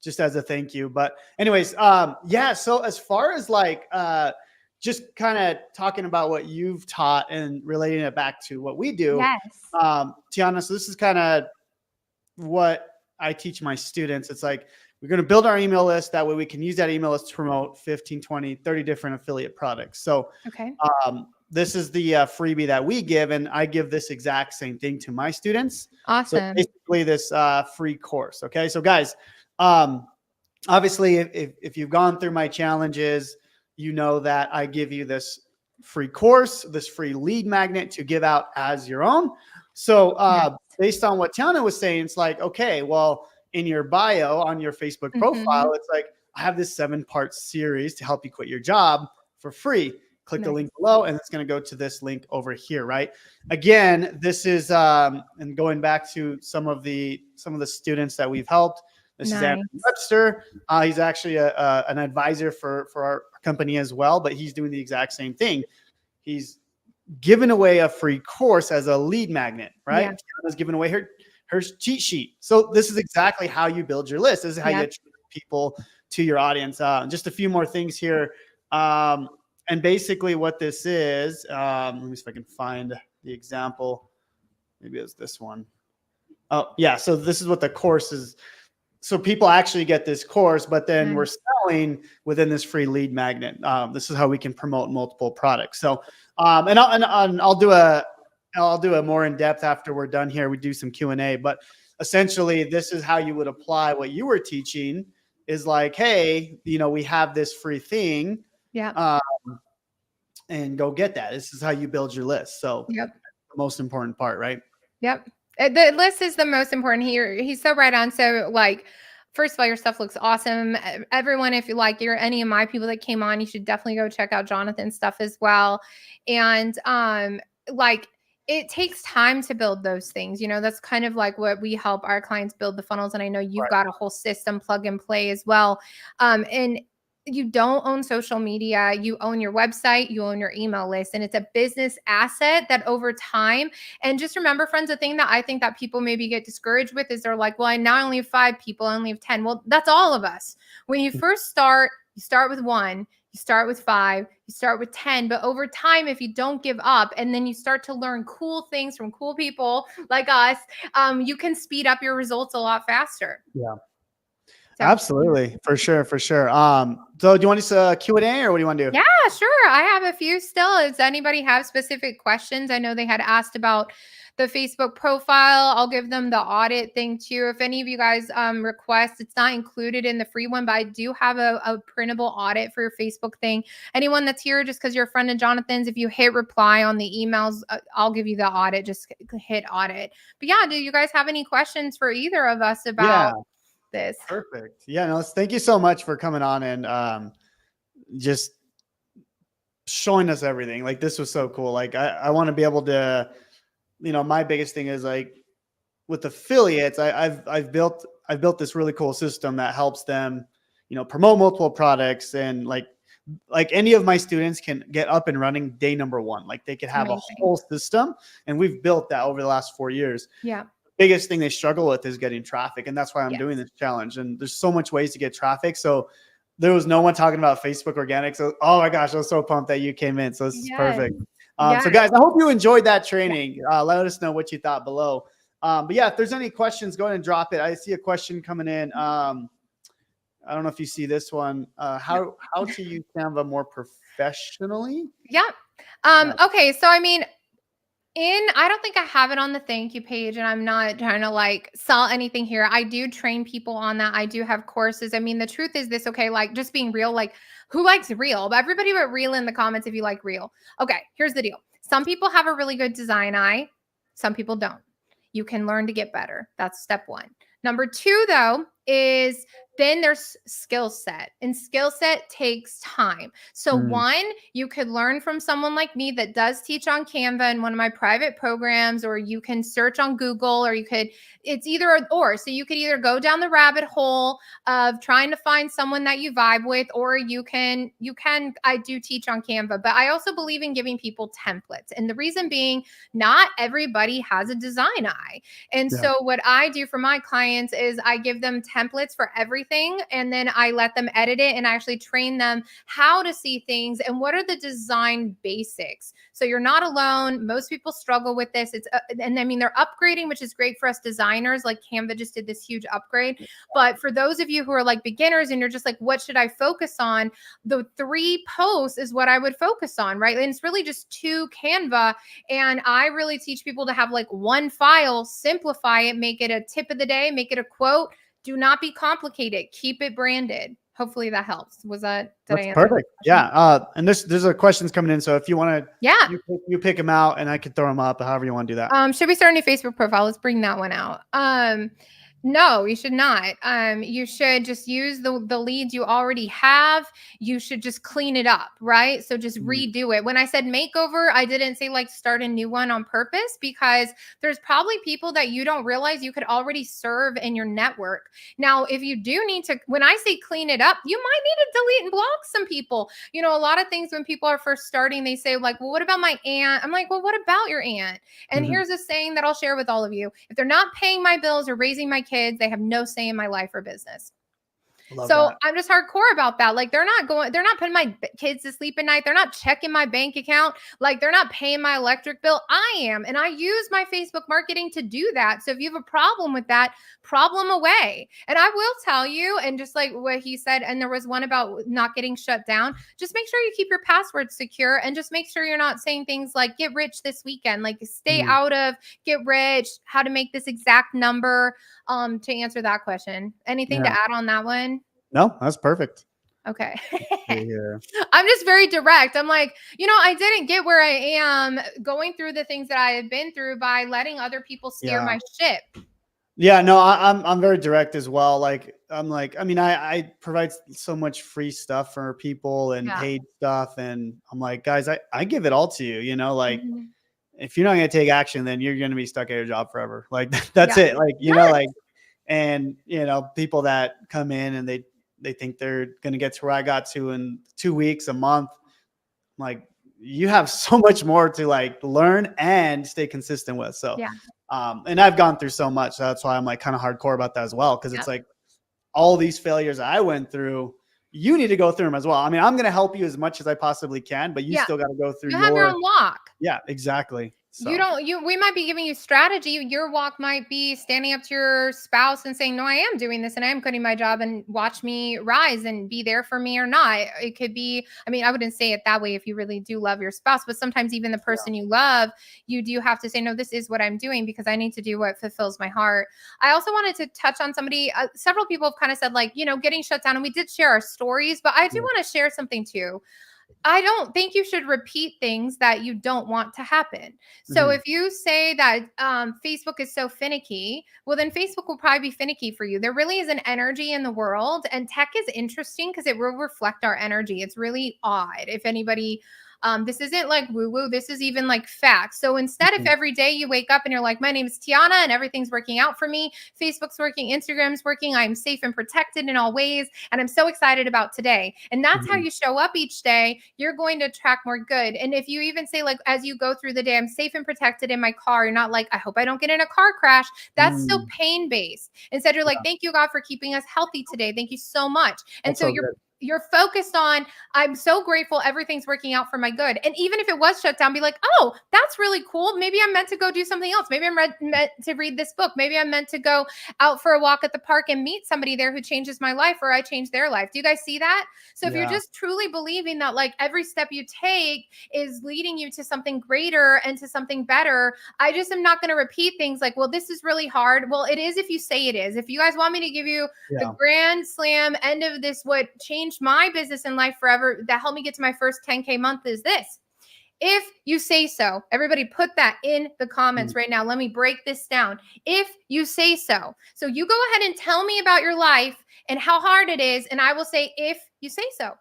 Just as a thank you. But anyways, so as far as like just kind of talking about what you've taught and relating it back to what we do. Yes. Tiana, so this is kind of what I teach my students. It's like, we're going to build our email list. That way we can use that email list to promote 15, 20, 30 different affiliate products. So this is the freebie that we give. And I give this exact same thing to my students. Awesome. So basically this free course. Okay. So guys, obviously if you've gone through my challenges, you know that I give you this free course, this free lead magnet to give out as your own. So based on what Tiana was saying, it's like, okay, well, in your bio on your Facebook profile, it's like, I have this 7-part series to help you quit your job for free. Click the link below and it's going to go to this link over here, right? Again, this is, and going back to some of the students that we've helped, this is Andrew Webster. He's actually an advisor for our company as well, but he's doing the exact same thing. he's given away a free course as a lead magnet, right? Yeah. Tiana's giving away her cheat sheet. So this is exactly how you build your list. This is how you attract people to your audience. Just a few more things here. And basically what this is, let me see if I can find the example. Maybe it's this one. Oh yeah. So this is what the course is. So people actually get this course, but then we're selling within this free lead magnet. This is how we can promote multiple products. So, and I'll do a more in depth after we're done here. We do some Q&A, but essentially this is how you would apply what you were teaching is like, hey, we have this free thing. Yeah. And go get that. This is how you build your list. So the most important part, right? Yep. The list is the most important here. He's so right on. So like, first of all, your stuff looks awesome. Everyone, if you like, you're any of my people that came on, you should definitely go check out Jonathan's stuff as well. And like, it takes time to build those things. That's kind of like what we help our clients build the funnels. And I know you've got a whole system plug and play as well. And you don't own social media. You own your website, you own your email list, and it's a business asset that over time. And just remember, friends, the thing that I think that people maybe get discouraged with is they're like, well, I now only have 5 people, I only have 10. Well, that's all of us. When you first start, you start with 1, you start with 5, you start with 10, but over time, if you don't give up and then you start to learn cool things from cool people like us, you can speed up your results a lot faster. Yeah. So, absolutely. For sure. So do you want us Q&A or what do you want to do? Yeah, sure. I have a few still. Does anybody have specific questions? I know they had asked about the Facebook profile. I'll give them the audit thing too. If any of you guys request, it's not included in the free one, but I do have a printable audit for your Facebook thing. Anyone that's here, just because you're a friend of Jonathan's, if you hit reply on the emails, I'll give you the audit. Just hit audit. But yeah, do you guys have any questions for either of us about this? Perfect. Yeah, no, thank you so much for coming on and just showing us everything. Like this was so cool. Like I want to be able to, my biggest thing is like with affiliates, I've built this really cool system that helps them, promote multiple products and like any of my students can get up and running day number 1. Like they could have a whole system, and we've built that over the last 4 years. Yeah. Biggest thing they struggle with is getting traffic. And that's why I'm doing this challenge. And there's so much ways to get traffic. So there was no one talking about Facebook organic. So, oh my gosh, I was so pumped that you came in. So this is perfect. So guys, I hope you enjoyed that training. Let us know what you thought below. But yeah, if there's any questions, go ahead and drop it. I see a question coming in. I don't know if you see this one. How to use Canva more professionally? Yeah. Okay. So, I mean, I don't think I have it on the thank you page, and I'm not trying to like sell anything here. I do train people on that. I do have courses. I mean, the truth is this, okay, like just being real, like who likes real? Everybody but real in the comments if you like real. Okay, here's the deal. Some people have a really good design eye. Some people don't. You can learn to get better. That's step 1. Number 2, though, is then there's skill set, and skill set takes time. So 1, you could learn from someone like me that does teach on Canva in one of my private programs, or you can search on Google, or it's either or. So you could either go down the rabbit hole of trying to find someone that you vibe with, or I do teach on Canva, but I also believe in giving people templates. And the reason being, not everybody has a design eye. And so what I do for my clients is I give them templates for everything, and then I let them edit it and actually train them how to see things and what are the design basics. So you're not alone. Most people struggle with this. And I mean, they're upgrading, which is great for us designers. Like Canva just did this huge upgrade. But for those of you who are like beginners and you're just like, what should I focus on? The 3 posts is what I would focus on, right? And it's really just 2 Canva. And I really teach people to have like 1 file, simplify it, make it a tip of the day, make it a quote. Do not be complicated. Keep it branded. Hopefully that helps. Did I answer? Perfect. Yeah. And there's a questions coming in. So if you want to, you pick them out and I could throw them up, however you want to do that. Should we start a new Facebook profile? Let's bring that one out. No, you should not. You should just use the leads you already have. You should just clean it up, right? So just Mm, redo it. When I said makeover, I didn't say like start a new one on purpose because there's probably people that you don't realize you could already serve in your network. Now, if you do need to, when I say clean it up, you might need to delete and block some people. A lot of things when people are first starting, they say like, "Well, what about my aunt?" I'm like, "Well, what about your aunt?" And mhm. here's a saying that I'll share with all of you. If they're not paying my bills or raising my kids, they have no say in my life or business. Love So that. I'm just hardcore about that. Like they're not putting my kids to sleep at night. They're not checking my bank account. Like they're not paying my electric bill. I am. And I use my Facebook marketing to do that. So if you have a problem with that, problem away. And I will tell you, and just like what he said, and there was one about not getting shut down, just make sure you keep your passwords secure and just make sure you're not saying things like get rich this weekend, like stay Mhm. out of get rich, how to make this exact number. To answer that question. Anything to Yeah. add on that one? No, that's perfect. Okay. Yeah. I'm just very direct. I'm like, I didn't get where I am going through the things that I had been through by letting other people steer Yeah. my ship. Yeah, no, I'm very direct as well. Like I'm like, I mean, I provide so much free stuff for people and Yeah. paid stuff, and I'm like, guys, I give it all to you. Like Mhm. if you're not gonna take action, then you're gonna be stuck at your job forever. Like that's Yeah. it. Like Yes. like, and people that come in and they think they're gonna get to where I got to in 2 weeks, a month. Like you have so much more to like learn and stay consistent with. So, Yeah. and I've gone through so much. So that's why I'm like kind of hardcore about that as well. Cause it's Yep. like all these failures I went through, you need to go through them as well. I mean, I'm going to help you as much as I possibly can, but you Yeah. still got to go through You have your own walk. yeah, exactly. You So, don't you we might be giving you strategy. Your walk might be standing up to your spouse and saying, "No, I am doing this and I am quitting my job and watch me rise and be there for me or not." It could be, I mean, I wouldn't say it that way if you really do love your spouse, but sometimes even the yeah. person you love, you do have to say, "No, this is what I'm doing because I need to do what fulfills my heart." I also wanted to touch on somebody several people have kind of said like, getting shut down, and we did share our stories, but I do Yeah. want to share something too. I don't think you should repeat things that you don't want to happen. So Mhm. if you say that Facebook is so finicky, well, then Facebook will probably be finicky for you. There really is an energy in the world, and tech is interesting because it will reflect our energy. It's really odd. If anybody, this isn't like woo woo, this is even like facts. So instead, if Mhm. every day you wake up and you're like, my name is Tiana and everything's working out for me, Facebook's working, Instagram's working, I'm safe and protected in all ways, and I'm so excited about today. And that's how Mhm. you show up each day. You're going to attract more good. And if you even say, like, as you go through the day, I'm safe and protected in my car, you're not like, I hope I don't get in a car crash. That's still Mm. pain based. Instead, you're like, Yeah. thank you, God, for keeping us healthy today. Thank you so much. And That's so so you're good. you're focused on, I'm so grateful everything's working out for my good. And even if it was shut down, be like, oh, that's really cool. Maybe I'm meant to go do something else. Maybe meant to read this book. Maybe I'm meant to go out for a walk at the park and meet somebody there who changes my life or I change their life. Do you guys see that? So if you're Yeah. just truly believing that like every step you take is leading you to something greater and to something better, I just am not going to repeat things like, well, this is really hard. Well, it is if you say it is. If you guys want me to give you the Yeah. grand slam end of this, what changed my business and life forever, that helped me get to my first 10K month is this: if you say so. Everybody put that in the Mm. comments right now. Let me break this down. If you say so. So you go ahead and tell me about your life and how hard it is. And I will say, if you say so.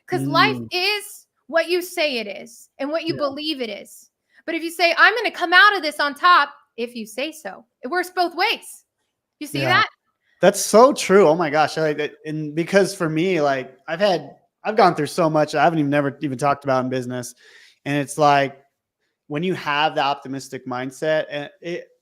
Because life Mm. is what you say it is and what you Yeah. believe it is. But if you say, I'm going to come out of this on top, if you say so, it works both ways. You see Yeah. that? That's so true. Oh my gosh. I like that. And because for me, like I've gone through so much I haven't even never even talked about in business. And it's like when you have the optimistic mindset, and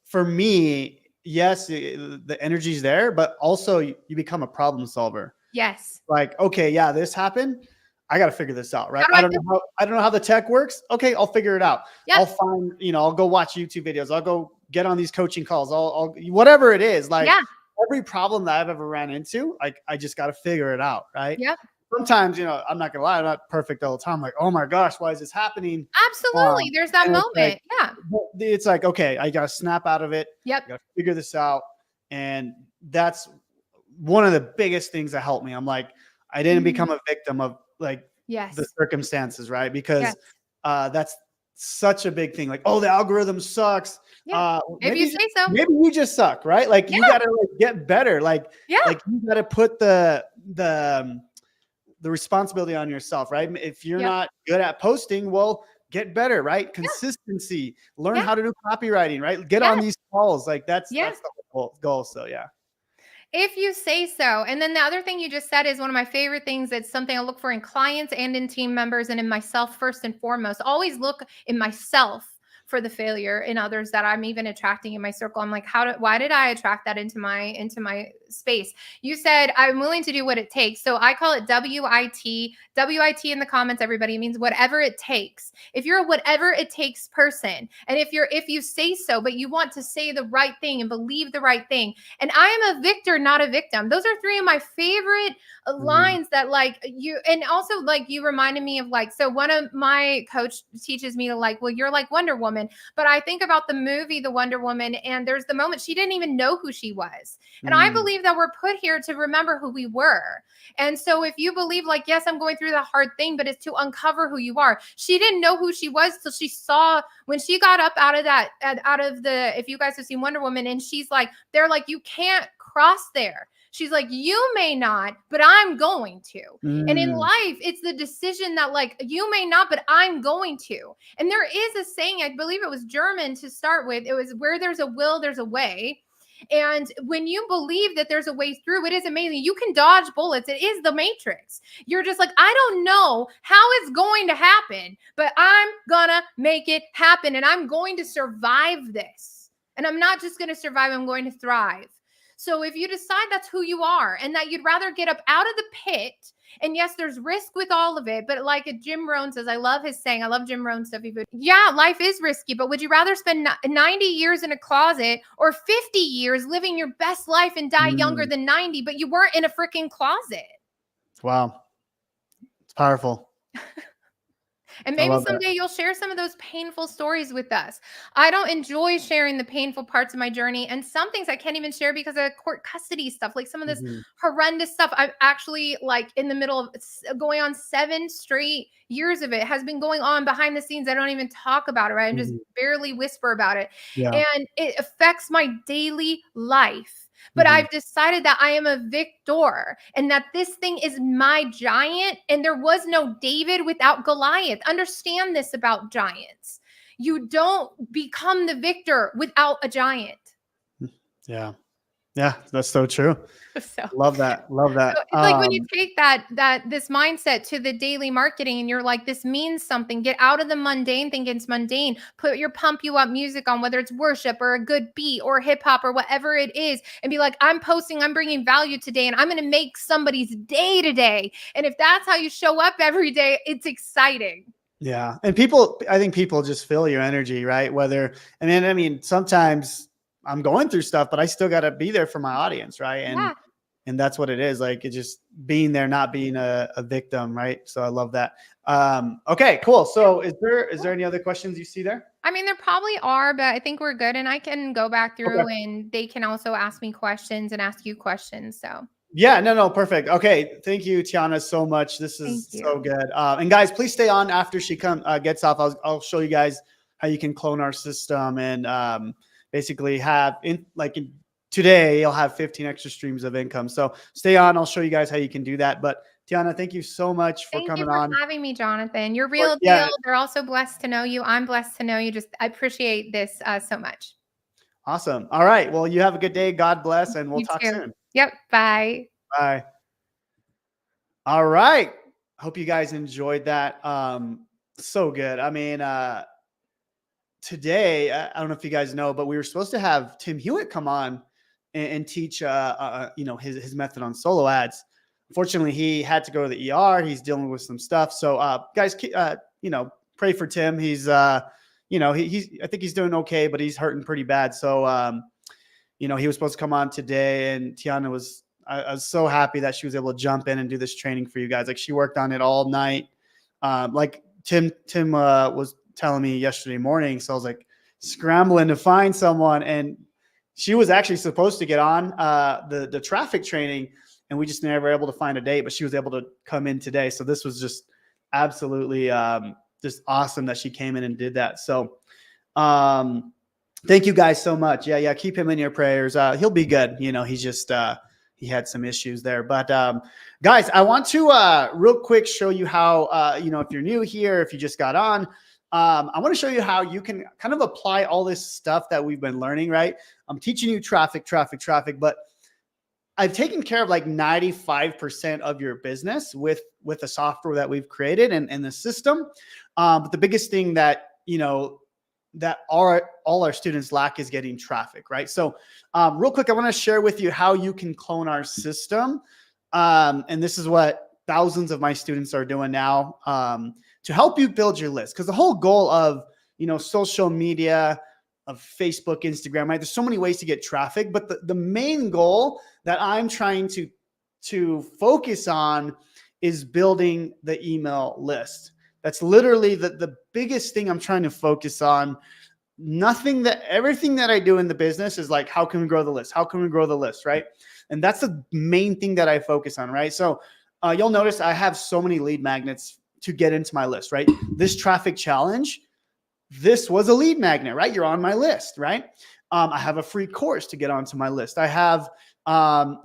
for me, yes, the energy's there, but also you become a problem solver. Yes. Like, okay, yeah, this happened. I got to figure this out, right? How do I fix? I don't know how the tech works. Okay, I'll figure it out. Yep. I'll find, I'll go watch YouTube videos. I'll go get on these coaching calls. I'll whatever it is. Like Yeah. every problem that I've ever ran into, like I just got to figure it out, right? Yep. Sometimes, I'm not gonna lie, I'm not perfect all the time. Like, oh my gosh, why is this happening? Absolutely. There's that And moment. Yeah. it's like, okay, I got to snap out of it. Yep. I got to figure this out. And that's one of the biggest things that helped me. I'm like, I didn't Mhm. become a victim of like the Yes. circumstances, right? Yes. Because that's such a big thing. Like, oh, the algorithm sucks. Yeah. If you say so. Maybe you just suck, right? Like you Yeah. got to like get better. Like Yeah. you got to put the responsibility on yourself, right? If you're Yep. not good at posting, well, get better, right? Consistency, learn Yeah. how to do copywriting, right? Get on Yes. these calls. Like that's Yes. the whole goal. So yeah. If you say so. And then the other thing you just said is one of my favorite things. It's something I look for in clients and in team members and in myself first and foremost. Always look in myself for the failure in others that I'm even attracting in my circle. I'm like, why did I attract that into my space? You said I'm willing to do what it takes. So I call it WIT. WIT in the comments, everybody, means whatever it takes. If you're a whatever it takes person, and if you say so, but you want to say the right thing and believe the right thing. And I am a victor, not a victim. Those are three of my favorite lines that like you, and also like you reminded me of like, so one of my coach teaches me to like, well, you're like Wonder Woman. But I think about the movie, The Wonder Woman, and there's the moment she didn't even know who she was. And I believe that we're put here to remember who we were. And so if you believe like, yes, I'm going through the hard thing, but it's to uncover who you are. She didn't know who she was till she saw when she got up out of the, if you guys have seen Wonder Woman, and she's like, they're like, you can't cross there. She's like, you may not, but I'm going to. And in life, it's the decision that like, you may not, but I'm going to. And there is a saying, I believe it was German to start with. It was where there's a will, there's a way. And when you believe that there's a way through, it is amazing. You can dodge bullets. It is the Matrix. You're just like, I don't know how it's going to happen, but I'm gonna make it happen. And I'm going to survive this. And I'm not just going to survive, I'm going to thrive. So if you decide that's who you are and that you'd rather get up out of the pit, and yes, there's risk with all of it, but like Jim Rohn says, I love his saying, I love Jim Rohn stuff. Yeah, life is risky, but would you rather spend 90 years in a closet or 50 years living your best life and die younger than 90, but you weren't in a freaking closet? Wow. It's powerful. And maybe someday you'll share some of those painful stories with us. I don't enjoy sharing the painful parts of my journey. And some things I can't even share because of court custody stuff, like some of this horrendous stuff. I'm actually like in the middle of going on 7 straight years of it has been going on behind the scenes. I don't even talk about it, right? I'm just barely whisper about it. Yeah. And it affects my daily life. But I've decided that I am a victor and that this thing is my giant. And there was no David without Goliath. Understand this about giants. You don't become the victor without a giant. Yeah. Yeah, that's so true. So, love that. Love that. So it's like when you take this mindset to the daily marketing and you're like, this means something, get out of the mundane, think it's mundane, put your pump you up music on, whether it's worship or a good beat or hip hop or whatever it is, and be like, I'm posting, I'm bringing value today, and I'm going to make somebody's day today. And if that's how you show up every day, it's exciting. Yeah. And I think people just feel your energy, right? I mean, sometimes I'm going through stuff, but I still got to be there for my audience. Right. And that's what it is. Like, it's just being there, not being a victim. Right. So I love that. Okay, cool. So is there any other questions you see there? I mean, there probably are, but I think we're good. And I can go back through and they can also ask me questions and ask you questions. So yeah, no, perfect. Okay. Thank you, Tiana, so much. This is so good. And guys, please stay on after she gets off. I'll show you guys how you can clone our system and, basically have today you'll have 15 extra streams of income. So stay on. I'll show you guys how you can do that. But Tiana, thank you so much for coming on. Thank you for having me, Jonathan. You're real deal. They're also blessed to know you. I'm blessed to know you. I appreciate this so much. Awesome. All right. Well, you have a good day. God bless. And we'll talk soon. Yep. Bye. Bye. All right. Hope you guys enjoyed that. So good. I mean, today, I don't know if you guys know, but we were supposed to have Tim Hewitt come on and teach, his method on solo ads. Unfortunately, he had to go to the ER. He's dealing with some stuff. So, guys, pray for Tim. He's, I think he's doing okay, but he's hurting pretty bad. So, he was supposed to come on today, and Tiana I was so happy that she was able to jump in and do this training for you guys. Like, she worked on it all night. Like Tim was telling me yesterday morning. So I was like scrambling to find someone, and she was actually supposed to get on the traffic training, and we just never able to find a date, but she was able to come in today. So this was just absolutely just awesome that she came in and did that. So thank you guys so much. Yeah. Keep him in your prayers. He'll be good. He's just, he had some issues there, but guys, I want to real quick show you how, if you're new here, if you just got on, I want to show you how you can kind of apply all this stuff that we've been learning, right? I'm teaching you traffic, but I've taken care of like 95% of your business with the software that we've created and the system. But the biggest thing that, that all our students lack is getting traffic, right? So real quick, I want to share with you how you can clone our system. And this is what thousands of my students are doing now to help you build your list. Because the whole goal of, social media, of Facebook, Instagram, right? There's so many ways to get traffic, but the main goal that I'm trying to focus on is building the email list. That's literally the biggest thing I'm trying to focus on. Everything that I do in the business is like, how can we grow the list? How can we grow the list, right? And that's the main thing that I focus on, right? So you'll notice I have so many lead magnets to get into my list, right? This traffic challenge, this was a lead magnet, right? You're on my list, right? I have a free course to get onto my list. I have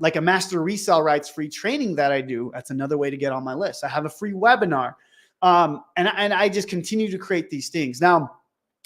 like a master resale rights free training that I do. That's another way to get on my list. I have a free webinar. And I just continue to create these things. Now,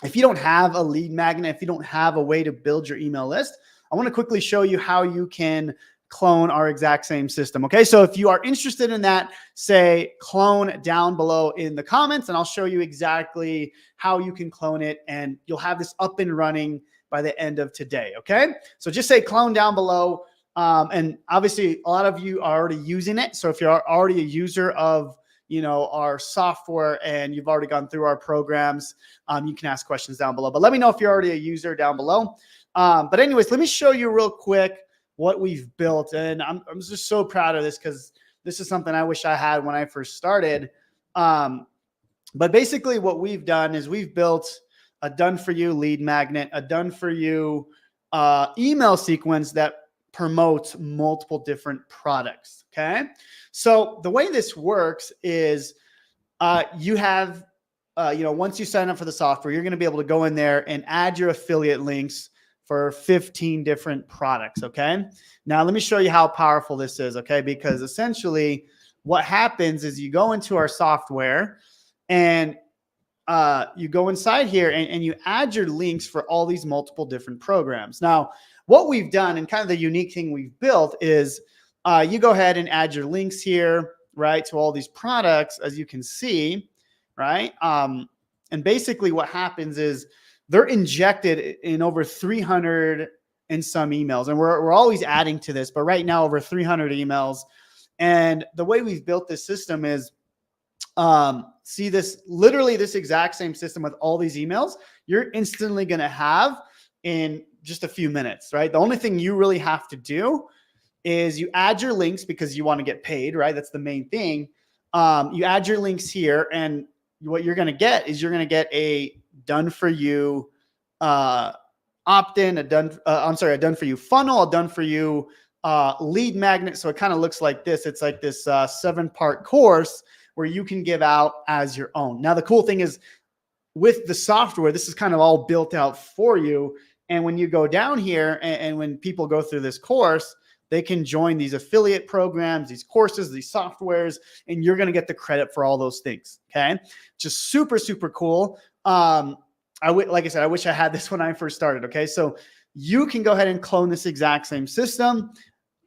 if you don't have a lead magnet, if you don't have a way to build your email list, I want to quickly show you how you can clone our exact same system. Okay. So if you are interested in that, say clone down below in the comments, and I'll show you exactly how you can clone it, and you'll have this up and running by the end of today. Okay. So just say clone down below. And obviously a lot of you are already using it. So if you're already a user of, our software and you've already gone through our programs, you can ask questions down below, but let me know if you're already a user down below. But anyways, let me show you real quick what we've built. And I'm just so proud of this because this is something I wish I had when I first started. But basically what we've done is we've built a done for you lead magnet, a done for you email sequence that promotes multiple different products. Okay. So the way this works is you have, once you sign up for the software, you're going to be able to go in there and add your affiliate links for 15 different products. Okay. Now let me show you how powerful this is. Okay. Because essentially what happens is you go into our software and you go inside here and you add your links for all these multiple different programs. Now, what we've done and kind of the unique thing we've built is you go ahead and add your links here, right, to all these products, as you can see, right? And basically what happens is they're injected in over 300 and some emails. And we're always adding to this, but right now over 300 emails. And the way we've built this system is, see this, literally this exact same system with all these emails, you're instantly going to have in just a few minutes, right? The only thing you really have to do is you add your links because you want to get paid, right? That's the main thing. You add your links here, and what you're going to get is you're going to get a done for you opt-in, a done for you funnel, a done for you lead magnet. So it kind of looks like this. It's like this 7-part course where you can give out as your own. Now, the cool thing is with the software, this is kind of all built out for you. And when you go down here and when people go through this course, they can join these affiliate programs, these courses, these softwares, and you're going to get the credit for all those things. Okay. Just super, super cool. Like I said, I wish I had this when I first started. Okay. So you can go ahead and clone this exact same system.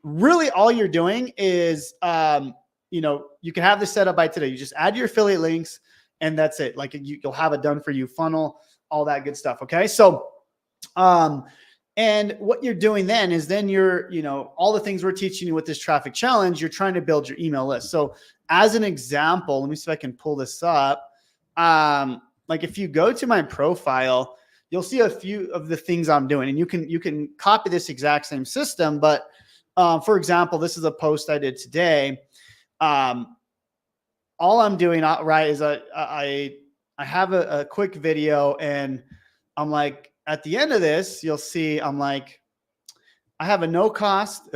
Really all you're doing is, you can have this set up by today. You just add your affiliate links and that's it. Like you'll have a done for you funnel, all that good stuff. Okay. So, and what you're doing then is you're, all the things we're teaching you with this traffic challenge, you're trying to build your email list. So as an example, let me see if I can pull this up. Like if you go to my profile, you'll see a few of the things I'm doing, and you can copy this exact same system. But for example, this is a post I did today. All I'm doing right is I have a quick video, and I'm like, at the end of this, you'll see I'm like, I have a no cost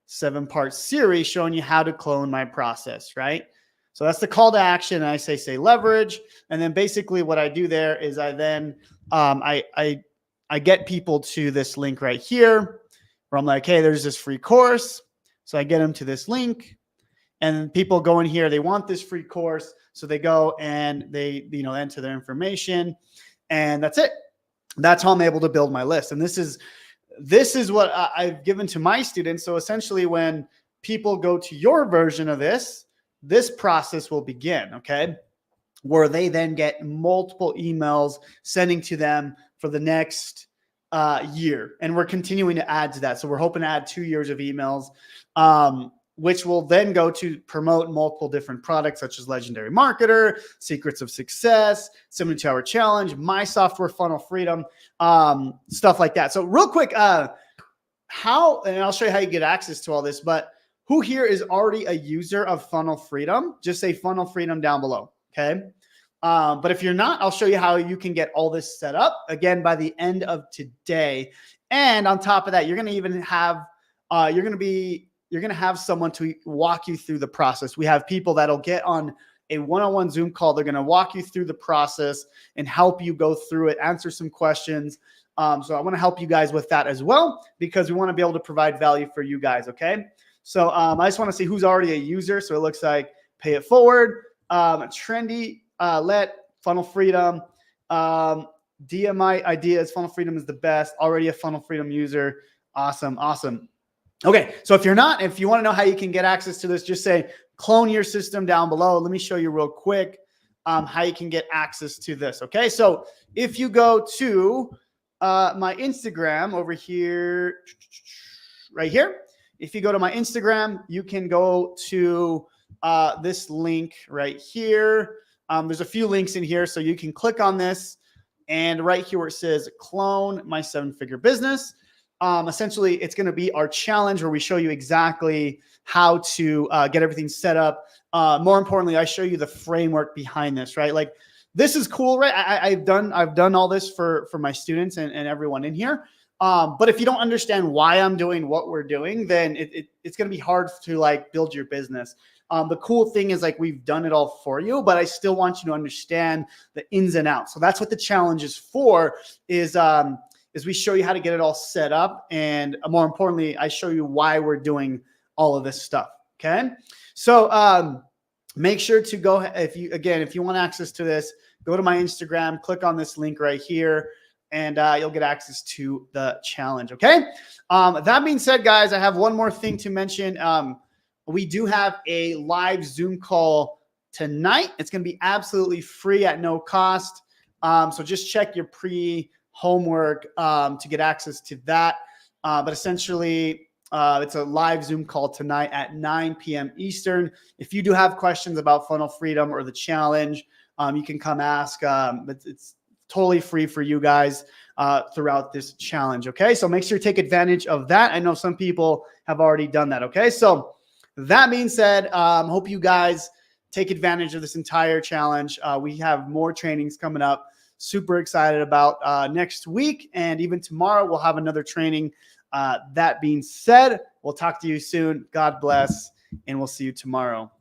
7-part series showing you how to clone my process, right? So that's the call to action. And I say leverage. And then basically what I do there is I then, I get people to this link right here where I'm like, hey, there's this free course. So I get them to this link, and people go in here, they want this free course. So they go and they, enter their information, and that's it. That's how I'm able to build my list. And this is what I've given to my students. So essentially when people go to your version of this process will begin. Okay. Where they then get multiple emails sending to them for the next year. And we're continuing to add to that. So we're hoping to add 2 years of emails, which will then go to promote multiple different products such as Legendary Marketer, Secrets of Success, 72-Hour Challenge, My Software Funnel Freedom, stuff like that. So real quick, and I'll show you how you get access to all this, but who here is already a user of Funnel Freedom? Just say Funnel Freedom down below. Okay. But if you're not, I'll show you how you can get all this set up again by the end of today. And on top of that, you're going to even have, you're going to have someone to walk you through the process. We have people that'll get on a one-on-one Zoom call. They're going to walk you through the process and help you go through it, answer some questions. So I want to help you guys with that as well, because we want to be able to provide value for you guys. Okay. So I just want to see who's already a user. So it looks like Pay It Forward, Trendy, Let, Funnel Freedom, DMI Ideas. Funnel Freedom is the best. Already a Funnel Freedom user. Awesome. Awesome. Okay. So if you want to know how you can get access to this, just say clone your system down below. Let me show you real quick how you can get access to this. Okay. So if you go to my Instagram over here, right here, if you go to my Instagram, you can go to this link right here. There's a few links in here, so you can click on this, and right here where it says clone my 7-figure business. Essentially, it's going to be our challenge where we show you exactly how to get everything set up. More importantly, I show you the framework behind this, right? Like, this is cool, right? I've done all this for my students and everyone in here. But if you don't understand why I'm doing what we're doing, then it's going to be hard to like build your business. The cool thing is like we've done it all for you, but I still want you to understand the ins and outs. So that's what the challenge is for, is we show you how to get it all set up. And more importantly, I show you why we're doing all of this stuff. Okay. So make sure to go, if you want access to this, go to my Instagram, click on this link right here, and you'll get access to the challenge. Okay. That being said, guys, I have one more thing to mention. We do have a live Zoom call tonight. It's going to be absolutely free at no cost. So just check your pre-homework to get access to that. But essentially, it's a live Zoom call tonight at 9 p.m. Eastern. If you do have questions about Funnel Freedom or the challenge, you can come ask. It's totally free for you guys throughout this challenge. Okay. So make sure you take advantage of that. I know some people have already done that. Okay. So that being said, hope you guys take advantage of this entire challenge. We have more trainings coming up. Super excited about next week. And even tomorrow, we'll have another training. That being said, we'll talk to you soon. God bless. And we'll see you tomorrow.